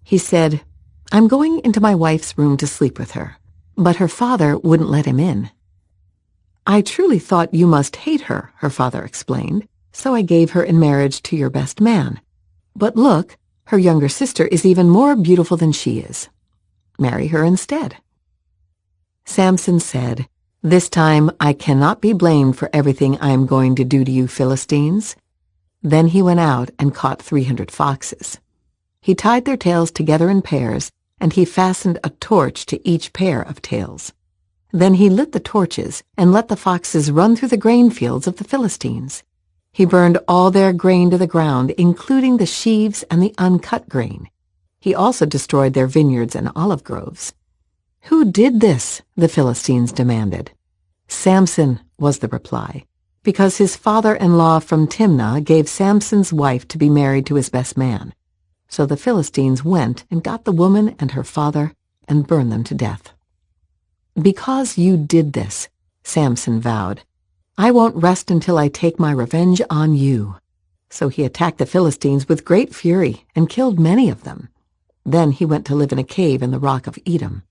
Speaker 1: He said, "I'm going into my wife's room to sleep with her," but her father wouldn't let him in. "I truly thought you must hate her," her father explained, "so I gave her in marriage to your best man. But look, Her younger sister is even more beautiful than she is. Marry her instead." Samson said, "This time I cannot be blamed for everything I am going to do to you Philistines." Then he went out and caught 300 foxes. He tied their tails together in pairs, and he fastened a torch to each pair of tails. Then he lit the torches and let the foxes run through the grain fields of the Philistines. He burned all their grain to the ground, including the sheaves and the uncut grain. He also destroyed their vineyards and olive groves. "Who did this?" the Philistines demanded. "Samson," was the reply, because his father-in-law from Timnah gave Samson's wife to be married to his best man. So the Philistines went and got the woman and her father and burned them to death. "Because you did this," Samson vowed, "I won't rest until I take my revenge on you." So he attacked the Philistines with great fury and killed many of them. Then he went to live in a cave in the rock of Edom.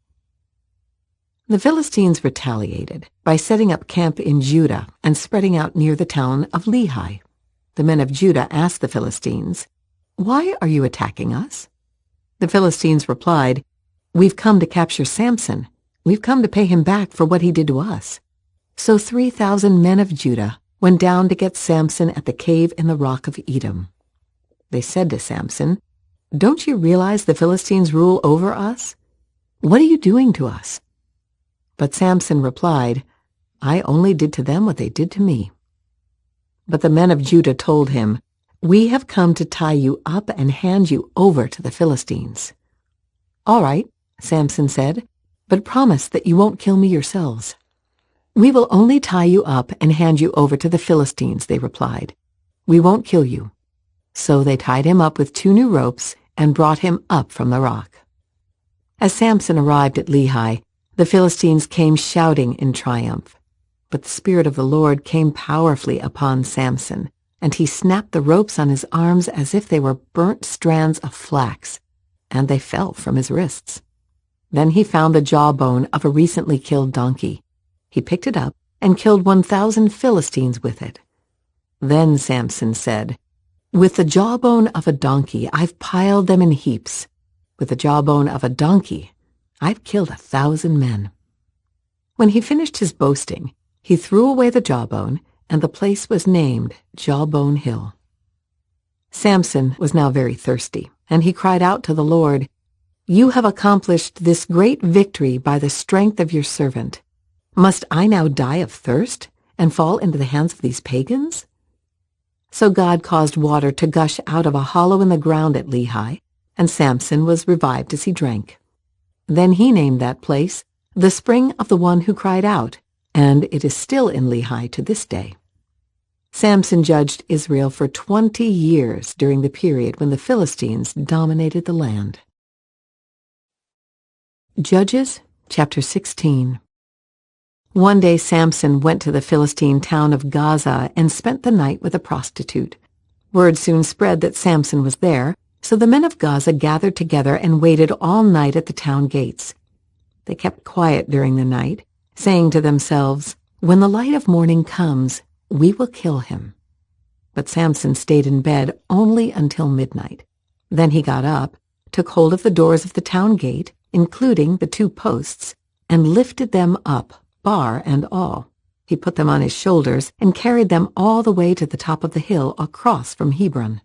Speaker 1: The Philistines retaliated by setting up camp in Judah and spreading out near the town of Lehi. The men of Judah asked the Philistines, "Why are you attacking us?" The Philistines replied, "We've come to capture Samson. We've come to pay him back for what he did to us." So 3,000 men of Judah went down to get Samson at the cave in the rock of Edom. They said to Samson, "Don't you realize the Philistines rule over us? What are you doing to us?" But Samson replied, "I only did to them what they did to me." But the men of Judah told him, "We have come to tie you up and hand you over to the Philistines." "All right," Samson said, "but promise that you won't kill me yourselves." "We will only tie you up and hand you over to the Philistines," they replied. "We won't kill you." So they tied him up with 2 new ropes and brought him up from the rock. As Samson arrived at Lehi, the Philistines came shouting in triumph. But the Spirit of the Lord came powerfully upon Samson, and he snapped the ropes on his arms as if they were burnt strands of flax, and they fell from his wrists. Then he found the jawbone of a recently killed donkey. He picked it up and killed 1,000 Philistines with it. Then Samson said, "With the jawbone of a donkey I've piled them in heaps. With the jawbone of a donkey I've killed 1,000 men." When he finished his boasting, he threw away the jawbone, and the place was named Jawbone Hill. Samson was now very thirsty, and he cried out to the Lord, "You have accomplished this great victory by the strength of your servant. Must I now die of thirst and fall into the hands of these pagans?" So God caused water to gush out of a hollow in the ground at Lehi, and Samson was revived as he drank. Then he named that place the Spring of the One Who Cried Out, and it is still in Lehi to this day. Samson judged Israel for 20 years during the period when the Philistines dominated the land. Judges chapter 16. One day Samson went to the Philistine town of Gaza and spent the night with a prostitute. Word soon spread that Samson was there, so the men of Gaza gathered together and waited all night at the town gates. They kept quiet during the night, saying to themselves, "When the light of morning comes, we will kill him." But Samson stayed in bed only until midnight. Then he got up, took hold of the doors of the town gate, including the 2 posts, and lifted them up, bar and all. He put them on his shoulders and carried them all the way to the top of the hill across from Hebron.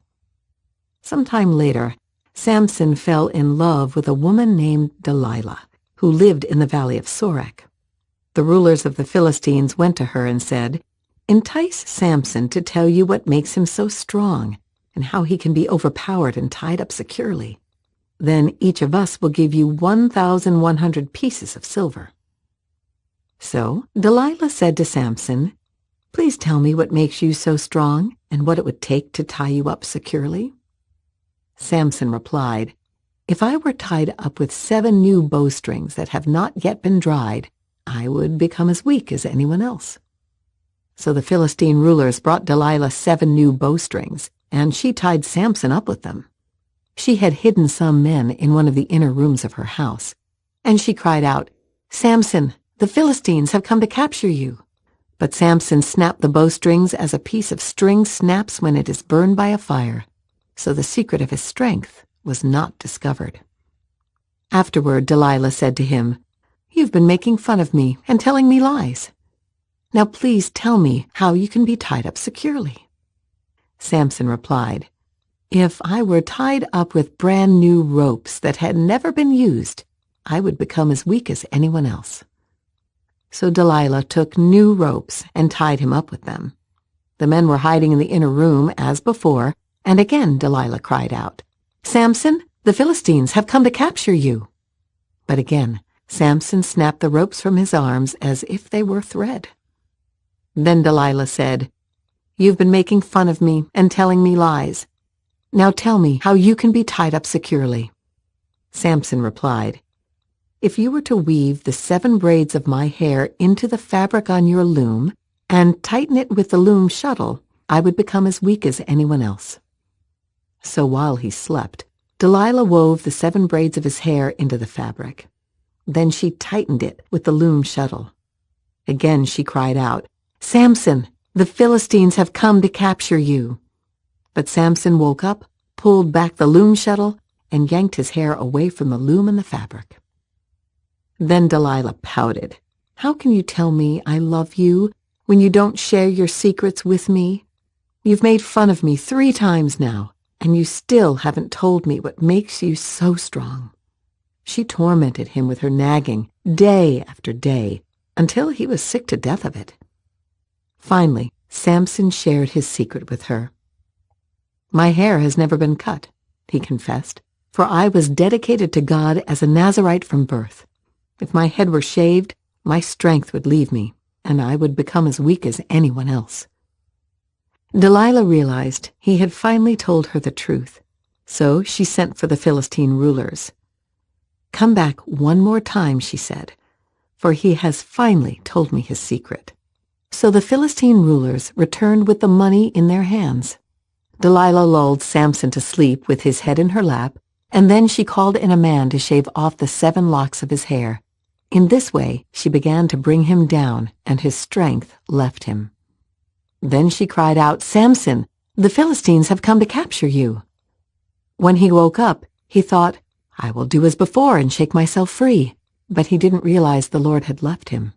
Speaker 1: Some time later, Samson fell in love with a woman named Delilah, who lived in the valley of Sorek. The rulers of the Philistines went to her and said, "Entice Samson to tell you what makes him so strong, and how he can be overpowered and tied up securely. Then each of us will give you 1,100 pieces of silver." So Delilah said to Samson, "Please tell me what makes you so strong, and what it would take to tie you up securely." Samson replied, "If I were tied up with 7 new bowstrings that have not yet been dried, I would become as weak as anyone else." So the Philistine rulers brought Delilah 7 new bowstrings, and she tied Samson up with them. She had hidden some men in one of the inner rooms of her house, and she cried out, "Samson, the Philistines have come to capture you." But Samson snapped the bowstrings as a piece of string snaps when it is burned by a fire. So the secret of his strength was not discovered. Afterward, Delilah said to him, "You've been making fun of me and telling me lies. Now please tell me how you can be tied up securely." Samson replied, "If I were tied up with brand new ropes that had never been used, I would become as weak as anyone else." So Delilah took new ropes and tied him up with them. The men were hiding in the inner room as before, and again Delilah cried out, "Samson, the Philistines have come to capture you." But again Samson snapped the ropes from his arms as if they were thread. Then Delilah said, "You've been making fun of me and telling me lies. Now tell me how you can be tied up securely." Samson replied, "If you were to weave the 7 braids of my hair into the fabric on your loom and tighten it with the loom shuttle, I would become as weak as anyone else." So while he slept, Delilah wove the 7 braids of his hair into the fabric. Then she tightened it with the loom shuttle. Again she cried out, "Samson, the Philistines have come to capture you." But Samson woke up, pulled back the loom shuttle, and yanked his hair away from the loom and the fabric. Then Delilah pouted. "How can you tell me I love you when you don't share your secrets with me? You've made fun of me 3 times now, and you still haven't told me what makes you so strong." She tormented him with her nagging day after day until he was sick to death of it. Finally, Samson shared his secret with her. "My hair has never been cut," he confessed, "for I was dedicated to God as a Nazirite from birth. If my head were shaved, my strength would leave me, and I would become as weak as anyone else." Delilah realized he had finally told her the truth, so she sent for the Philistine rulers. "Come back one more time," she said, "for he has finally told me his secret." So the Philistine rulers returned with the money in their hands. Delilah lulled Samson to sleep with his head in her lap, and then she called in a man to shave off the 7 locks of his hair. In this way she began to bring him down, and his strength left him. Then she cried out, "Samson, the Philistines have come to capture you." When he woke up, he thought, "I will do as before and shake myself free," but he didn't realize the Lord had left him.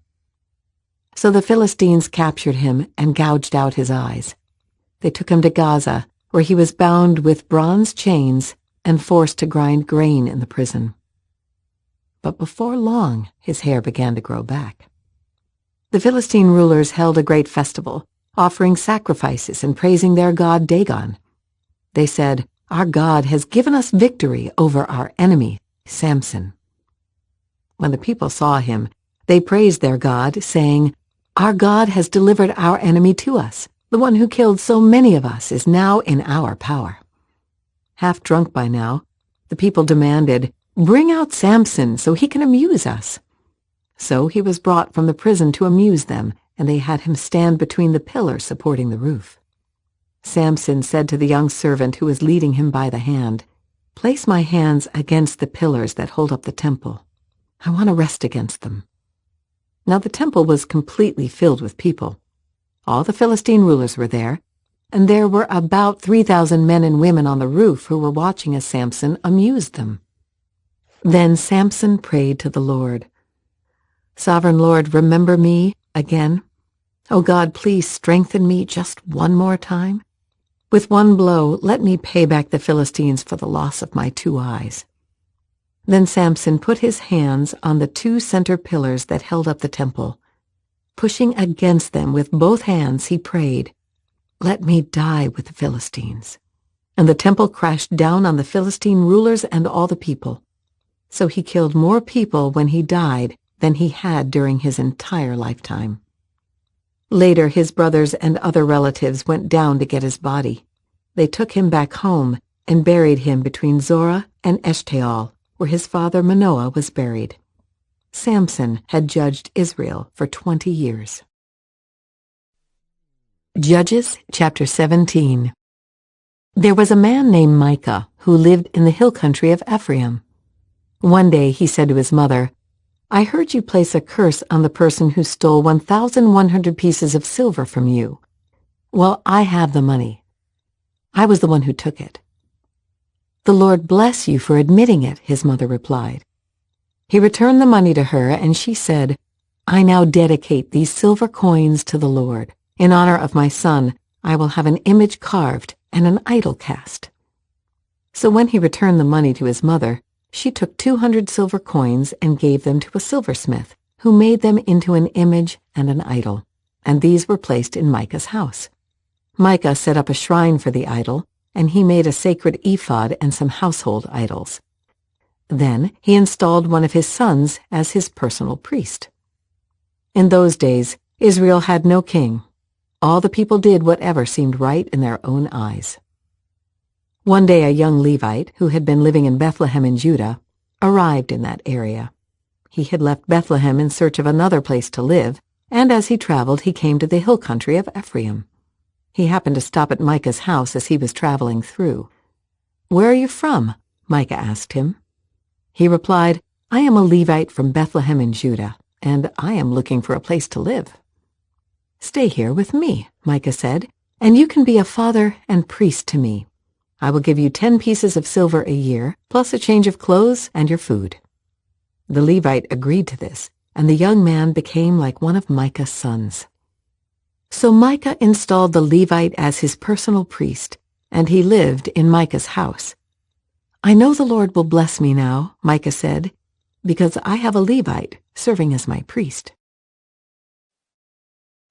Speaker 1: So the Philistines captured him and gouged out his eyes. They took him to Gaza, where he was bound with bronze chains and forced to grind grain in the prison. But before long, his hair began to grow back. The Philistine rulers held a great festival, offering sacrifices and praising their god Dagon. They said, "Our God has given us victory over our enemy, Samson." When the people saw him, they praised their God, saying, "Our God has delivered our enemy to us. The one who killed so many of us is now in our power." Half drunk by now, the people demanded, "Bring out Samson so he can amuse us." So he was brought from the prison to amuse them, and they had him stand between the pillars supporting the roof. Samson said to the young servant who was leading him by the hand, "Place my hands against the pillars that hold up the temple. I want to rest against them." Now the temple was completely filled with people. All the Philistine rulers were there, and there were about 3,000 men and women on the roof who were watching as Samson amused them. Then Samson prayed to the Lord, "Sovereign Lord, remember me again. Oh God, please strengthen me just one more time. With one blow, let me pay back the Philistines for the loss of my 2 eyes." Then Samson put his hands on the 2 center pillars that held up the temple. Pushing against them with both hands, he prayed, "Let me die with the Philistines." And the temple crashed down on the Philistine rulers and all the people. So he killed more people when he died than he had during his entire lifetime. Later, his brothers and other relatives went down to get his body. They took him back home and buried him between Zorah and Eshtaol, where his father Manoah was buried. Samson had judged Israel for 20 years. Judges chapter 17. There was a man named Micah who lived in the hill country of Ephraim. One day he said to his mother, "I heard you place a curse on the person who stole 1,100 pieces of silver from you. Well, I have the money. I was the one who took it." "The Lord bless you for admitting it," his mother replied. He returned the money to her, and she said, "I now dedicate these silver coins to the Lord. In honor of my son, I will have an image carved and an idol cast." So when he returned the money to his mother, she took 200 silver coins and gave them to a silversmith, who made them into an image and an idol, and these were placed in Micah's house. Micah set up a shrine for the idol, and he made a sacred ephod and some household idols. Then he installed one of his sons as his personal priest. In those days, Israel had no king. All the people did whatever seemed right in their own eyes. One day a young Levite, who had been living in Bethlehem in Judah, arrived in that area. He had left Bethlehem in search of another place to live, and as he traveled he came to the hill country of Ephraim. He happened to stop at Micah's house as he was traveling through. "Where are you from?" Micah asked him. He replied, "I am a Levite from Bethlehem in Judah, and I am looking for a place to live." "Stay here with me," Micah said, "and you can be a father and priest to me. I will give you 10 pieces of silver a year, plus a change of clothes and your food." The Levite agreed to this, and the young man became like one of Micah's sons. So Micah installed the Levite as his personal priest, and he lived in Micah's house. "I know the Lord will bless me now," Micah said, "because I have a Levite serving as my priest."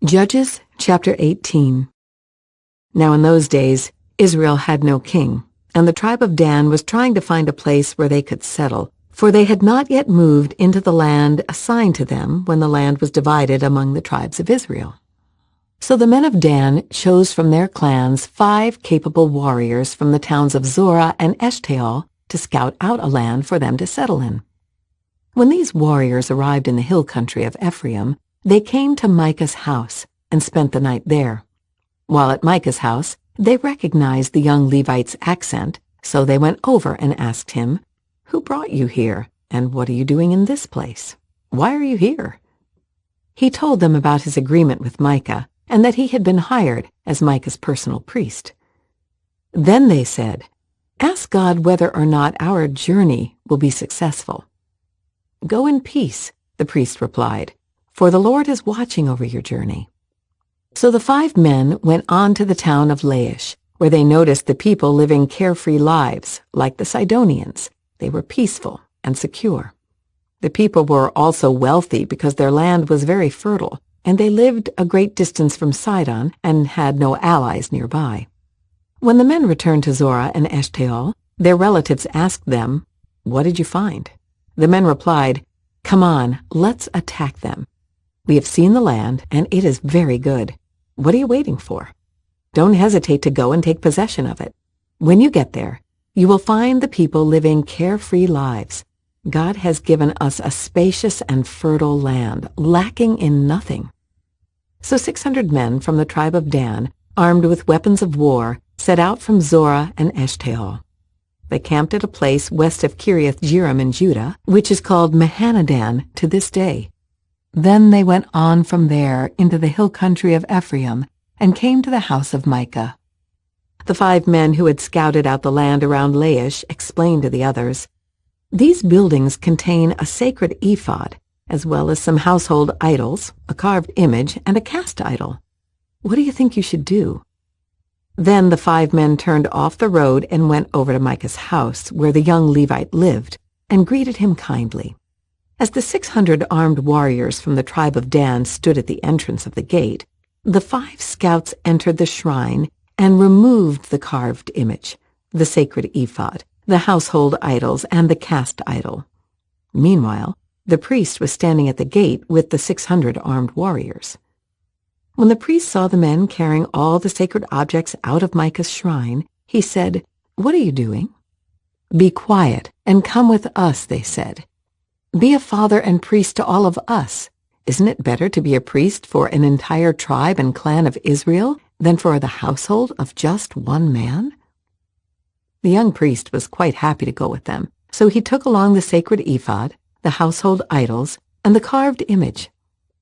Speaker 1: Judges chapter 18. Now in those days, Israel had no king, and the tribe of Dan was trying to find a place where they could settle, for they had not yet moved into the land assigned to them when the land was divided among the tribes of Israel. So the men of Dan chose from their clans 5 capable warriors from the towns of Zorah and Eshtaol to scout out a land for them to settle in. When these warriors arrived in the hill country of Ephraim, they came to Micah's house and spent the night there. While at Micah's house, they recognized the young Levite's accent, so they went over and asked him, "Who brought you here, and what are you doing in this place? Why are you here?" He told them about his agreement with Micah, and that he had been hired as Micah's personal priest. Then they said, "Ask God whether or not our journey will be successful." "Go in peace," the priest replied, "for the Lord is watching over your journey." So the 5 men went on to the town of Laish, where they noticed the people living carefree lives, like the Sidonians. They were peaceful and secure. The people were also wealthy because their land was very fertile, and they lived a great distance from Sidon and had no allies nearby. When the men returned to Zorah and Eshtaol, their relatives asked them, "What did you find?" The men replied, "Come on, let's attack them. We have seen the land, and it is very good. What are you waiting for? Don't hesitate to go and take possession of it. When you get there, you will find the people living carefree lives. God has given us a spacious and fertile land, lacking in nothing." So 600 men from the tribe of Dan, armed with weapons of war, set out from Zorah and Eshtaol. They camped at a place west of Kiriath-Jearim in Judah, which is called Mahanadan to this day. Then they went on from there into the hill country of Ephraim and came to the house of Micah. The 5 men who had scouted out the land around Laish explained to the others, "These buildings contain a sacred ephod, as well as some household idols, a carved image, and a cast idol. What do you think you should do?" Then the 5 men turned off the road and went over to Micah's house, where the young Levite lived, and greeted him kindly. As the 600 armed warriors from the tribe of Dan stood at the entrance of the gate, the 5 scouts entered the shrine and removed the carved image, the sacred ephod, the household idols, and the cast idol. Meanwhile, the priest was standing at the gate with the 600 armed warriors. When the priest saw the men carrying all the sacred objects out of Micah's shrine, he said, "What are you doing?" "Be quiet and come with us," they said. "Be a father and priest to all of us. Isn't it better to be a priest for an entire tribe and clan of Israel than for the household of just one man?" The young priest was quite happy to go with them, so he took along the sacred ephod, the household idols, and the carved image.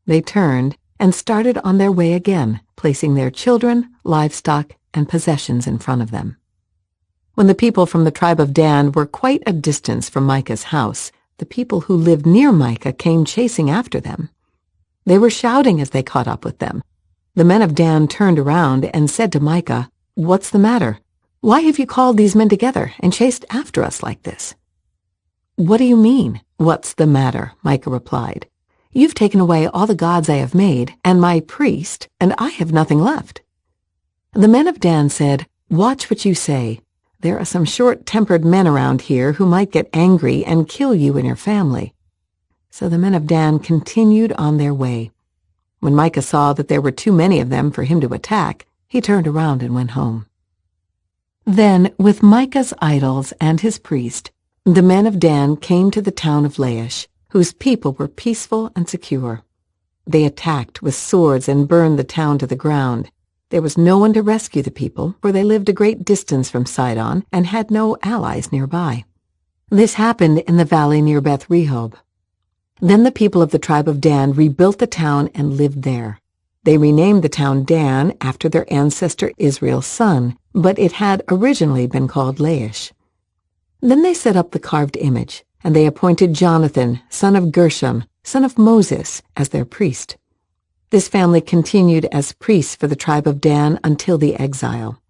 Speaker 1: They turned and started on their way again, placing their children, livestock, and possessions in front of them. When the people from the tribe of Dan were quite a distance from Micah's house, the people who lived near Micah came chasing after them. They were shouting as they caught up with them. The men of Dan turned around and said to Micah, "What's the matter? Why have you called these men together and chased after us like this?" "What do you mean, what's the matter?" Micah replied. "You've taken away all the gods I have made, and my priest, and I have nothing left." The men of Dan said, "Watch what you say. There are some short-tempered men around here who might get angry and kill you and your family." So the men of Dan continued on their way. When Micah saw that there were too many of them for him to attack, he turned around and went home. Then, with Micah's idols and his priest, the men of Dan came to the town of Laish, whose people were peaceful and secure. They attacked with swords and burned the town to the ground. There was no one to rescue the people, for they lived a great distance from Sidon and had no allies nearby. This happened in the valley near Beth Rehob. Then the people of the tribe of Dan rebuilt the town and lived there. They renamed the town Dan after their ancestor Israel's son, but it had originally been called Laish. Then they set up the carved image, and they appointed Jonathan, son of Gershom, son of Moses, as their priest. This family continued as priests for the tribe of Dan until the exile.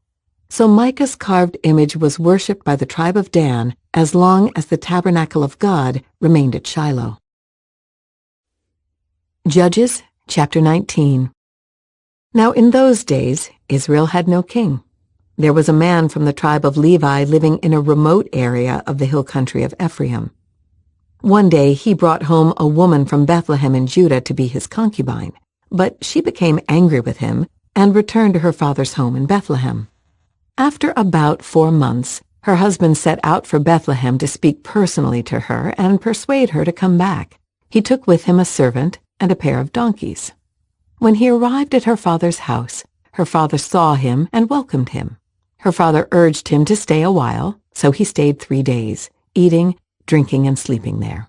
Speaker 1: So Micah's carved image was worshipped by the tribe of Dan as long as the tabernacle of God remained at Shiloh. Judges, chapter 19. Now in those days, Israel had no king. There was a man from the tribe of Levi living in a remote area of the hill country of Ephraim. One day he brought home a woman from Bethlehem in Judah to be his concubine, but she became angry with him and returned to her father's home in Bethlehem. After about 4 months, her husband set out for Bethlehem to speak personally to her and persuade her to come back. He took with him a servant and a pair of donkeys. When he arrived at her father's house, her father saw him and welcomed him. Her father urged him to stay a while, so he stayed 3 days, eating, drinking, and sleeping there.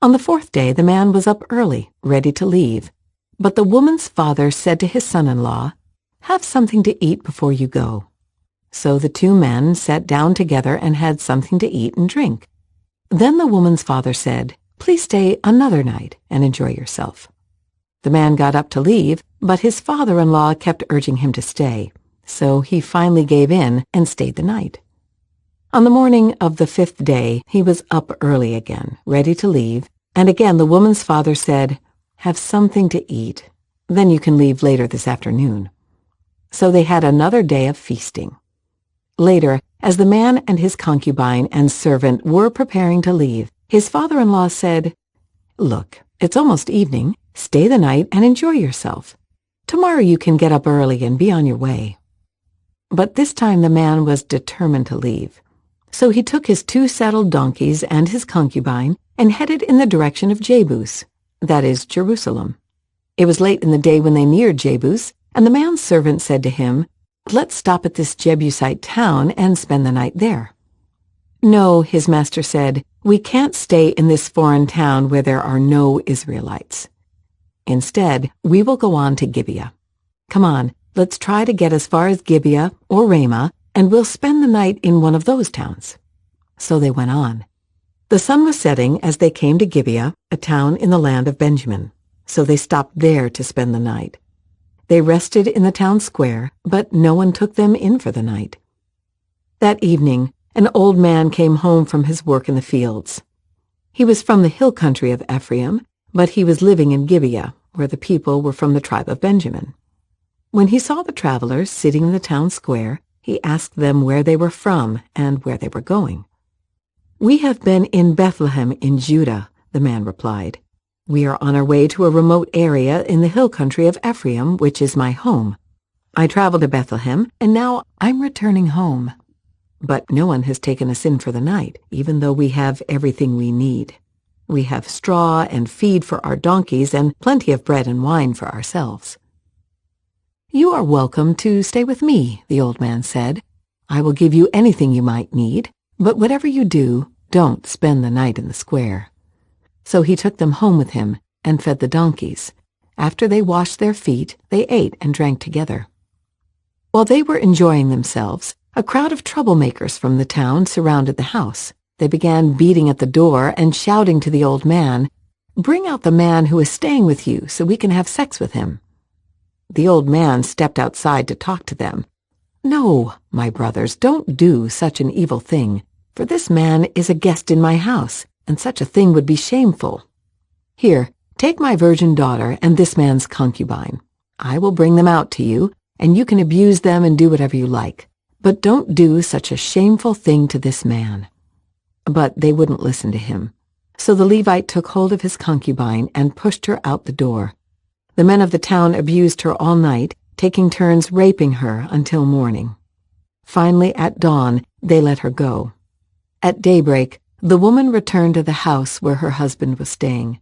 Speaker 1: On the 4th day the man was up early, ready to leave. But the woman's father said to his son-in-law, "Have something to eat before you go." So the 2 men sat down together and had something to eat and drink. Then the woman's father said, "Please stay another night and enjoy yourself." The man got up to leave, but his father-in-law kept urging him to stay, so he finally gave in and stayed the night. On the morning of the 5th day, he was up early again, ready to leave, and again the woman's father said, "Have something to eat. Then you can leave later this afternoon." So they had another day of feasting. Later, as the man and his concubine and servant were preparing to leave, his father-in-law said, "Look, it's almost evening. Stay the night and enjoy yourself. Tomorrow you can get up early and be on your way." But this time the man was determined to leave. So he took his 2 saddled donkeys and his concubine and headed in the direction of Jebus, that is, Jerusalem. It was late in the day when they neared Jebus, and the man's servant said to him, "Let's stop at this Jebusite town and spend the night there." "No," his master said, "we can't stay in this foreign town where there are no Israelites. Instead, we will go on to Gibeah. Come on, let's try to get as far as Gibeah or Ramah, and we'll spend the night in one of those towns." So they went on. The sun was setting as they came to Gibeah, a town in the land of Benjamin, so they stopped there to spend the night. They rested in the town square, but no one took them in for the night. That evening, an old man came home from his work in the fields. He was from the hill country of Ephraim, but he was living in Gibeah, where the people were from the tribe of Benjamin. When he saw the travelers sitting in the town square, he asked them where they were from and where they were going. "We have been in Bethlehem in Judah," the man replied. "We are on our way to a remote area in the hill country of Ephraim, which is my home. I traveled to Bethlehem, and now I'm returning home. But no one has taken us in for the night, even though we have everything we need. We have straw and feed for our donkeys and plenty of bread and wine for ourselves." "You are welcome to stay with me," the old man said. "I will give you anything you might need, but whatever you do, don't spend the night in the square." So he took them home with him and fed the donkeys. After they washed their feet, they ate and drank together. While they were enjoying themselves, A crowd of troublemakers from the town surrounded the house. They began beating at the door and shouting to the old man, "Bring out the man who is staying with you so we can have sex with him." The old man stepped outside to talk to them. "No, my brothers, don't do such an evil thing, for this man is a guest in my house, and such a thing would be shameful. Here, take my virgin daughter and this man's concubine. I will bring them out to you, and you can abuse them and do whatever you like. But don't do such a shameful thing to this man." But they wouldn't listen to him. So the Levite took hold of his concubine and pushed her out the door. The men of the town abused her all night, taking turns raping her until morning. Finally, at dawn, they let her go. At daybreak, the woman returned to the house where her husband was staying.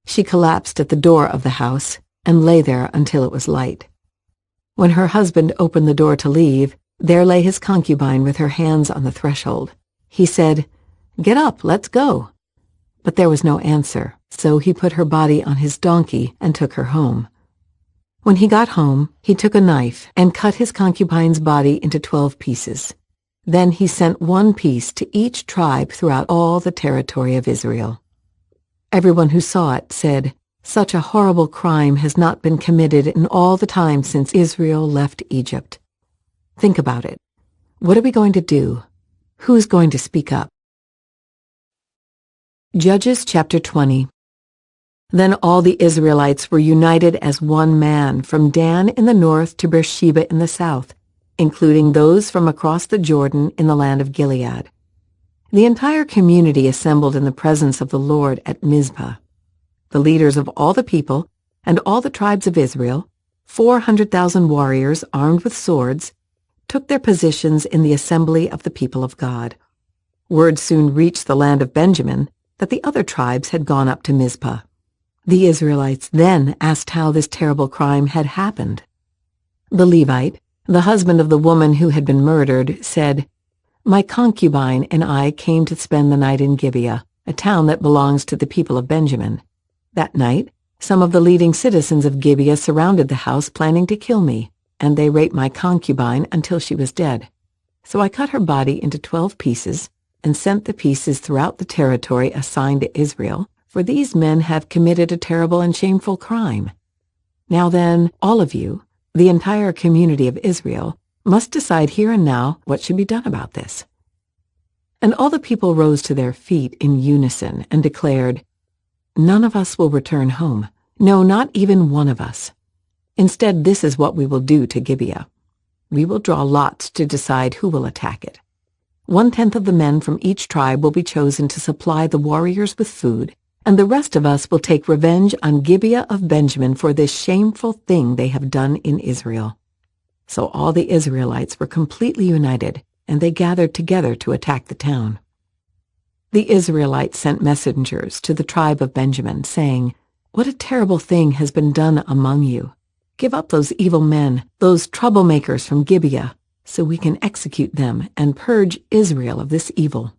Speaker 1: She collapsed at the door of the house and lay there until it was light. When her husband opened the door to leave, there lay his concubine with her hands on the threshold. He said, "Get up, let's go." But there was no answer, so he put her body on his donkey and took her home. When he got home, he took a knife and cut his concubine's body into 12 pieces. Then he sent one piece to each tribe throughout all the territory of Israel. Everyone who saw it said, "Such a horrible crime has not been committed in all the time since Israel left Egypt." Think about it. What are we going to do? Who's going to speak up? Judges chapter 20. Then all the Israelites were united as one man, from Dan in the north to Beersheba in the south, including those from across the Jordan in the land of Gilead. The entire community assembled in the presence of the Lord at Mizpah. The leaders of all the people and all the tribes of Israel, 400,000 warriors armed with swords, took their positions in the assembly of the people of God. Word soon reached the land of Benjamin that the other tribes had gone up to Mizpah. The Israelites then asked how this terrible crime had happened. The Levite, the husband of the woman who had been murdered, said, "My concubine and I came to spend the night in Gibeah, a town that belongs to the people of Benjamin. That night, some of the leading citizens of Gibeah surrounded the house planning to kill me, and they raped my concubine until she was dead. So I cut her body into 12 pieces and sent the pieces throughout the territory assigned to Israel, for these men have committed a terrible and shameful crime. Now then, all of you, the entire community of Israel, must decide here and now what should be done about this." And all the people rose to their feet in unison and declared, "None of us will return home. No, not even one of us. Instead, this is what we will do to Gibeah. We will draw lots to decide who will attack it. 1/10 of the men from each tribe will be chosen to supply the warriors with food, and the rest of us will take revenge on Gibeah of Benjamin for this shameful thing they have done in Israel." So all the Israelites were completely united, and they gathered together to attack the town. The Israelites sent messengers to the tribe of Benjamin, saying, "What a terrible thing has been done among you. Give up those evil men, those troublemakers from Gibeah, so we can execute them and purge Israel of this evil."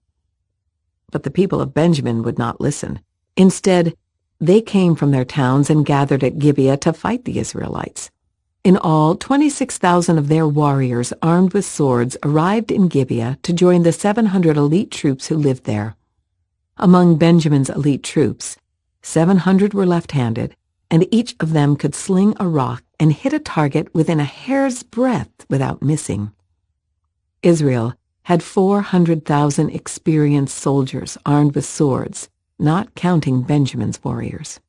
Speaker 1: But the people of Benjamin would not listen. Instead, they came from their towns and gathered at Gibeah to fight the Israelites. In all, 26,000 of their warriors armed with swords arrived in Gibeah to join the 700 elite troops who lived there. Among Benjamin's elite troops, 700 were left-handed, and each of them could sling a rock and hit a target within a hair's breadth without missing. Israel had 400,000 experienced soldiers armed with swords, not counting Benjamin's warriors.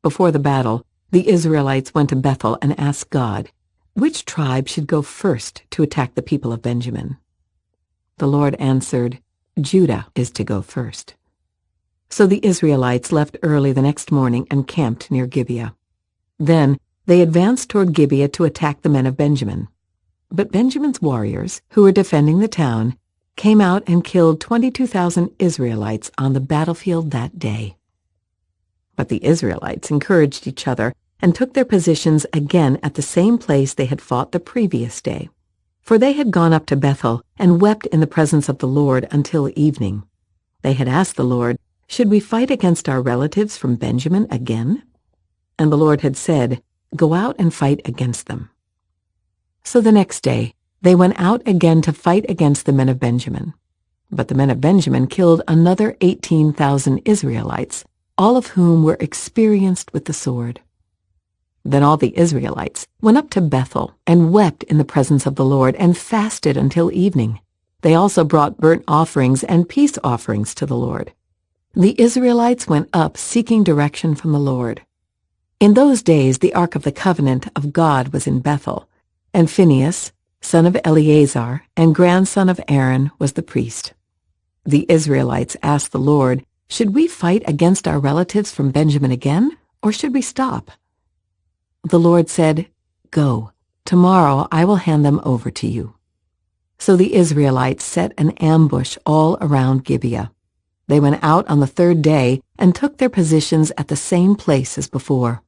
Speaker 1: Before the battle, the Israelites went to Bethel and asked God, which tribe should go first to attack the people of Benjamin? The Lord answered, "Judah is to go first." So the Israelites left early the next morning and camped near Gibeah. Then they advanced toward Gibeah to attack the men of Benjamin. But Benjamin's warriors, who were defending the town, came out and killed 22,000 Israelites on the battlefield that day. But the Israelites encouraged each other and took their positions again at the same place they had fought the previous day. For they had gone up to Bethel and wept in the presence of the Lord until evening. They had asked the Lord, "Should we fight against our relatives from Benjamin again?" And the Lord had said, "Go out and fight against them." So the next day, they went out again to fight against the men of Benjamin. But the men of Benjamin killed another 18,000 Israelites, all of whom were experienced with the sword. Then all the Israelites went up to Bethel and wept in the presence of the Lord and fasted until evening. They also brought burnt offerings and peace offerings to the Lord. The Israelites went up seeking direction from the Lord. In those days the ark of the covenant of God was in Bethel, and Phinehas, son of Eleazar and grandson of Aaron, was the priest. The Israelites asked the Lord, "Should we fight against our relatives from Benjamin again, or should we stop?" The Lord said, "Go. Tomorrow I will hand them over to you." So the Israelites set an ambush all around Gibeah. They went out on the third day and took their positions at the same place as before.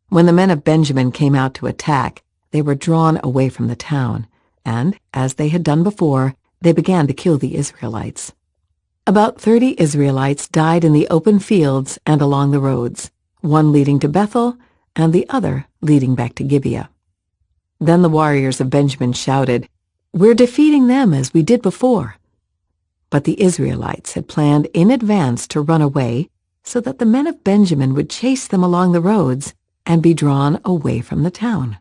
Speaker 1: When the men of Benjamin came out to attack, they were drawn away from the town, and, as they had done before, they began to kill the Israelites. About 30 Israelites died in the open fields and along the roads, one leading to Bethel and the other leading back to Gibeah. Then the warriors of Benjamin shouted, "We're defeating them as we did before." But the Israelites had planned in advance to run away so that the men of Benjamin would chase them along the roads and be drawn away from the town.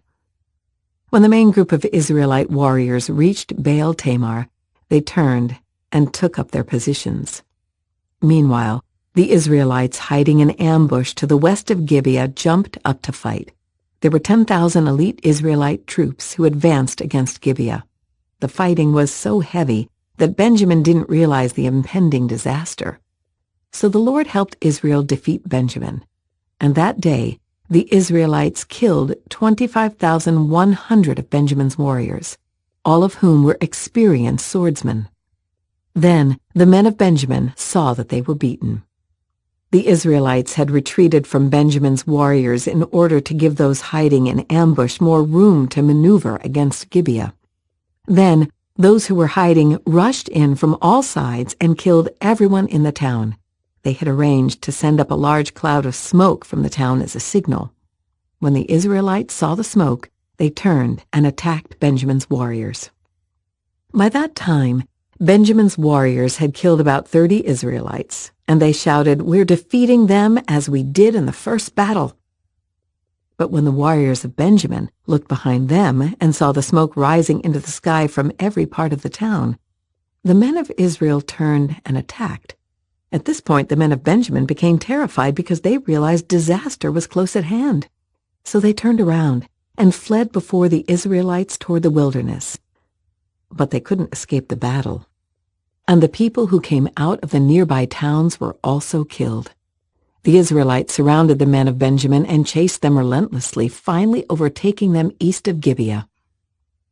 Speaker 1: When the main group of Israelite warriors reached Baal Tamar, they turned and took up their positions. Meanwhile, the Israelites hiding in ambush to the west of Gibeah jumped up to fight. There were 10,000 elite Israelite troops who advanced against Gibeah. The fighting was so heavy that Benjamin didn't realize the impending disaster. So the Lord helped Israel defeat Benjamin, and that day the Israelites killed 25,100 of Benjamin's warriors, all of whom were experienced swordsmen. Then the men of Benjamin saw that they were beaten. The Israelites had retreated from Benjamin's warriors in order to give those hiding in ambush more room to maneuver against Gibeah. Then those who were hiding rushed in from all sides and killed everyone in the town. They had arranged to send up a large cloud of smoke from the town as a signal. When the Israelites saw the smoke, they turned and attacked Benjamin's warriors. By that time, Benjamin's warriors had killed about 30 Israelites, and they shouted, "We're defeating them as we did in the first battle." But when the warriors of Benjamin looked behind them and saw the smoke rising into the sky from every part of the town, the men of Israel turned and attacked. At this point, the men of Benjamin became terrified because they realized disaster was close at hand. So they turned around and fled before the Israelites toward the wilderness. But they couldn't escape the battle. And the people who came out of the nearby towns were also killed. The Israelites surrounded the men of Benjamin and chased them relentlessly, finally overtaking them east of Gibeah.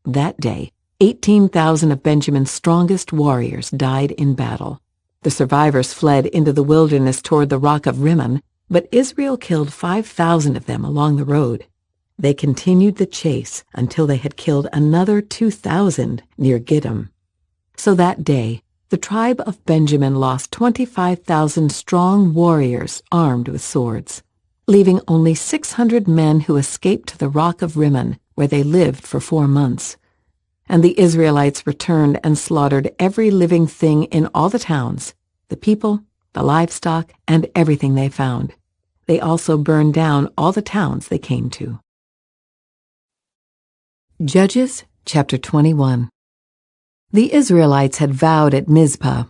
Speaker 1: That day, 18,000 of Benjamin's strongest warriors died in battle. The survivors fled into the wilderness toward the rock of Rimmon, but Israel killed 5,000 of them along the road. They continued the chase until they had killed another 2,000 near Gideon. So that day, the tribe of Benjamin lost 25,000 strong warriors armed with swords, leaving only 600 men who escaped to the rock of Rimmon, where they lived for 4 months. And the Israelites returned and slaughtered every living thing in all the towns, the people, the livestock, and everything they found. They also burned down all the towns they came to. Judges chapter 21. The Israelites had vowed at Mizpah,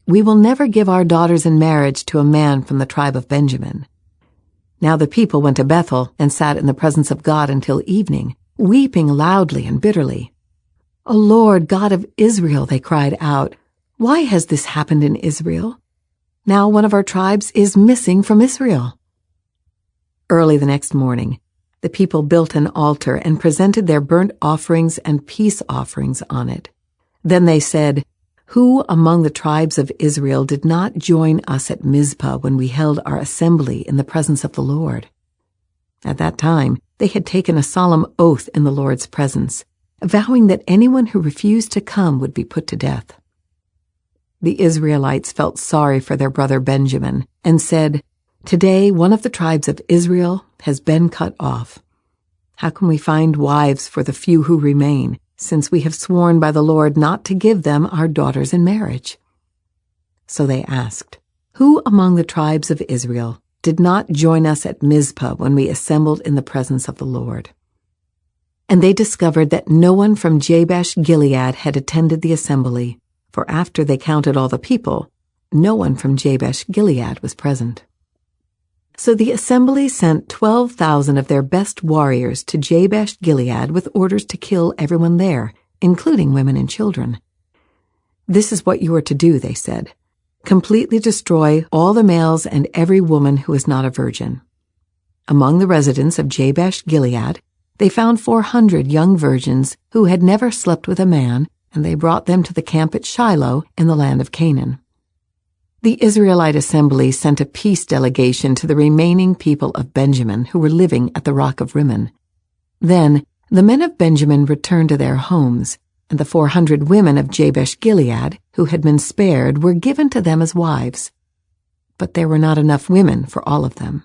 Speaker 1: "We will never give our daughters in marriage to a man from the tribe of Benjamin." Now the people went to Bethel and sat in the presence of God until evening, weeping loudly and bitterly. "O Lord, God of Israel," they cried out, "why has this happened in Israel? Now one of our tribes is missing from Israel." Early the next morning, the people built an altar and presented their burnt offerings and peace offerings on it. Then they said, "Who among the tribes of Israel did not join us at Mizpah when we held our assembly in the presence of the Lord?" At that time, they had taken a solemn oath in the Lord's presence, vowing that anyone who refused to come would be put to death. The Israelites felt sorry for their brother Benjamin and said, "Today one of the tribes of Israel has been cut off. How can we find wives for the few who remain, since we have sworn by the Lord not to give them our daughters in marriage." So they asked, "Who among the tribes of Israel did not join us at Mizpah when we assembled in the presence of the Lord?" And they discovered that no one from Jabesh-Gilead had attended the assembly, for after they counted all the people, no one from Jabesh-Gilead was present. So the assembly sent 12,000 of their best warriors to Jabesh-Gilead with orders to kill everyone there, including women and children. "This is what you are to do," they said. "Completely destroy all the males and every woman who is not a virgin." Among the residents of Jabesh-Gilead, they found 400 young virgins who had never slept with a man, and they brought them to the camp at Shiloh in the land of Canaan. The Israelite assembly sent a peace delegation to the remaining people of Benjamin who were living at the rock of Rimmon. Then the men of Benjamin returned to their homes, and the 400 women of Jabesh-Gilead who had been spared were given to them as wives. But there were not enough women for all of them.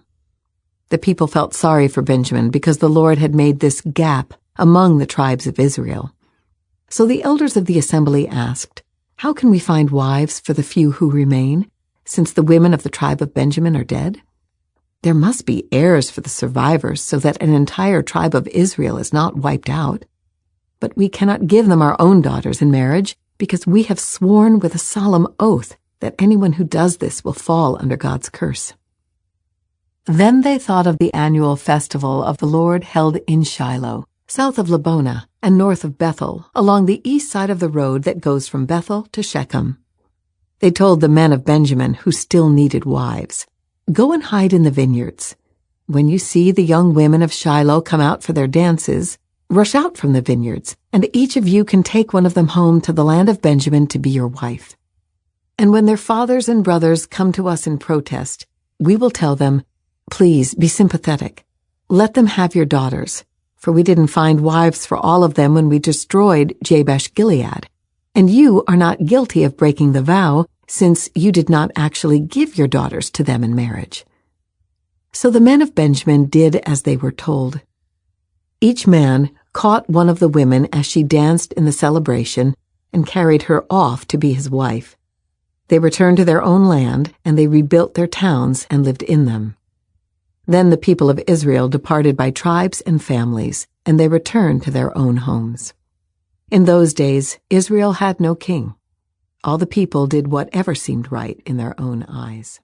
Speaker 1: The people felt sorry for Benjamin because the Lord had made this gap among the tribes of Israel. So the elders of the assembly asked, "How can we find wives for the few who remain, since the women of the tribe of Benjamin are dead? There must be heirs for the survivors so that an entire tribe of Israel is not wiped out. But we cannot give them our own daughters in marriage because we have sworn with a solemn oath that anyone who does this will fall under God's curse." Then they thought of the annual festival of the Lord held in Shiloh, south of Lebonah and north of Bethel, along the east side of the road that goes from Bethel to Shechem. They told the men of Benjamin who still needed wives, "Go and hide in the vineyards. When you see the young women of Shiloh come out for their dances, rush out from the vineyards, and each of you can take one of them home to the land of Benjamin to be your wife. And when their fathers and brothers come to us in protest, we will tell them, 'Please be sympathetic. Let them have your daughters, for we didn't find wives for all of them when we destroyed Jabesh-Gilead, and you are not guilty of breaking the vow, since you did not actually give your daughters to them in marriage.'" So the men of Benjamin did as they were told. Each man caught one of the women as she danced in the celebration and carried her off to be his wife. They returned to their own land, and they rebuilt their towns and lived in them. Then the people of Israel departed by tribes and families, and they returned to their own homes. In those days, Israel had no king. All the people did whatever seemed right in their own eyes.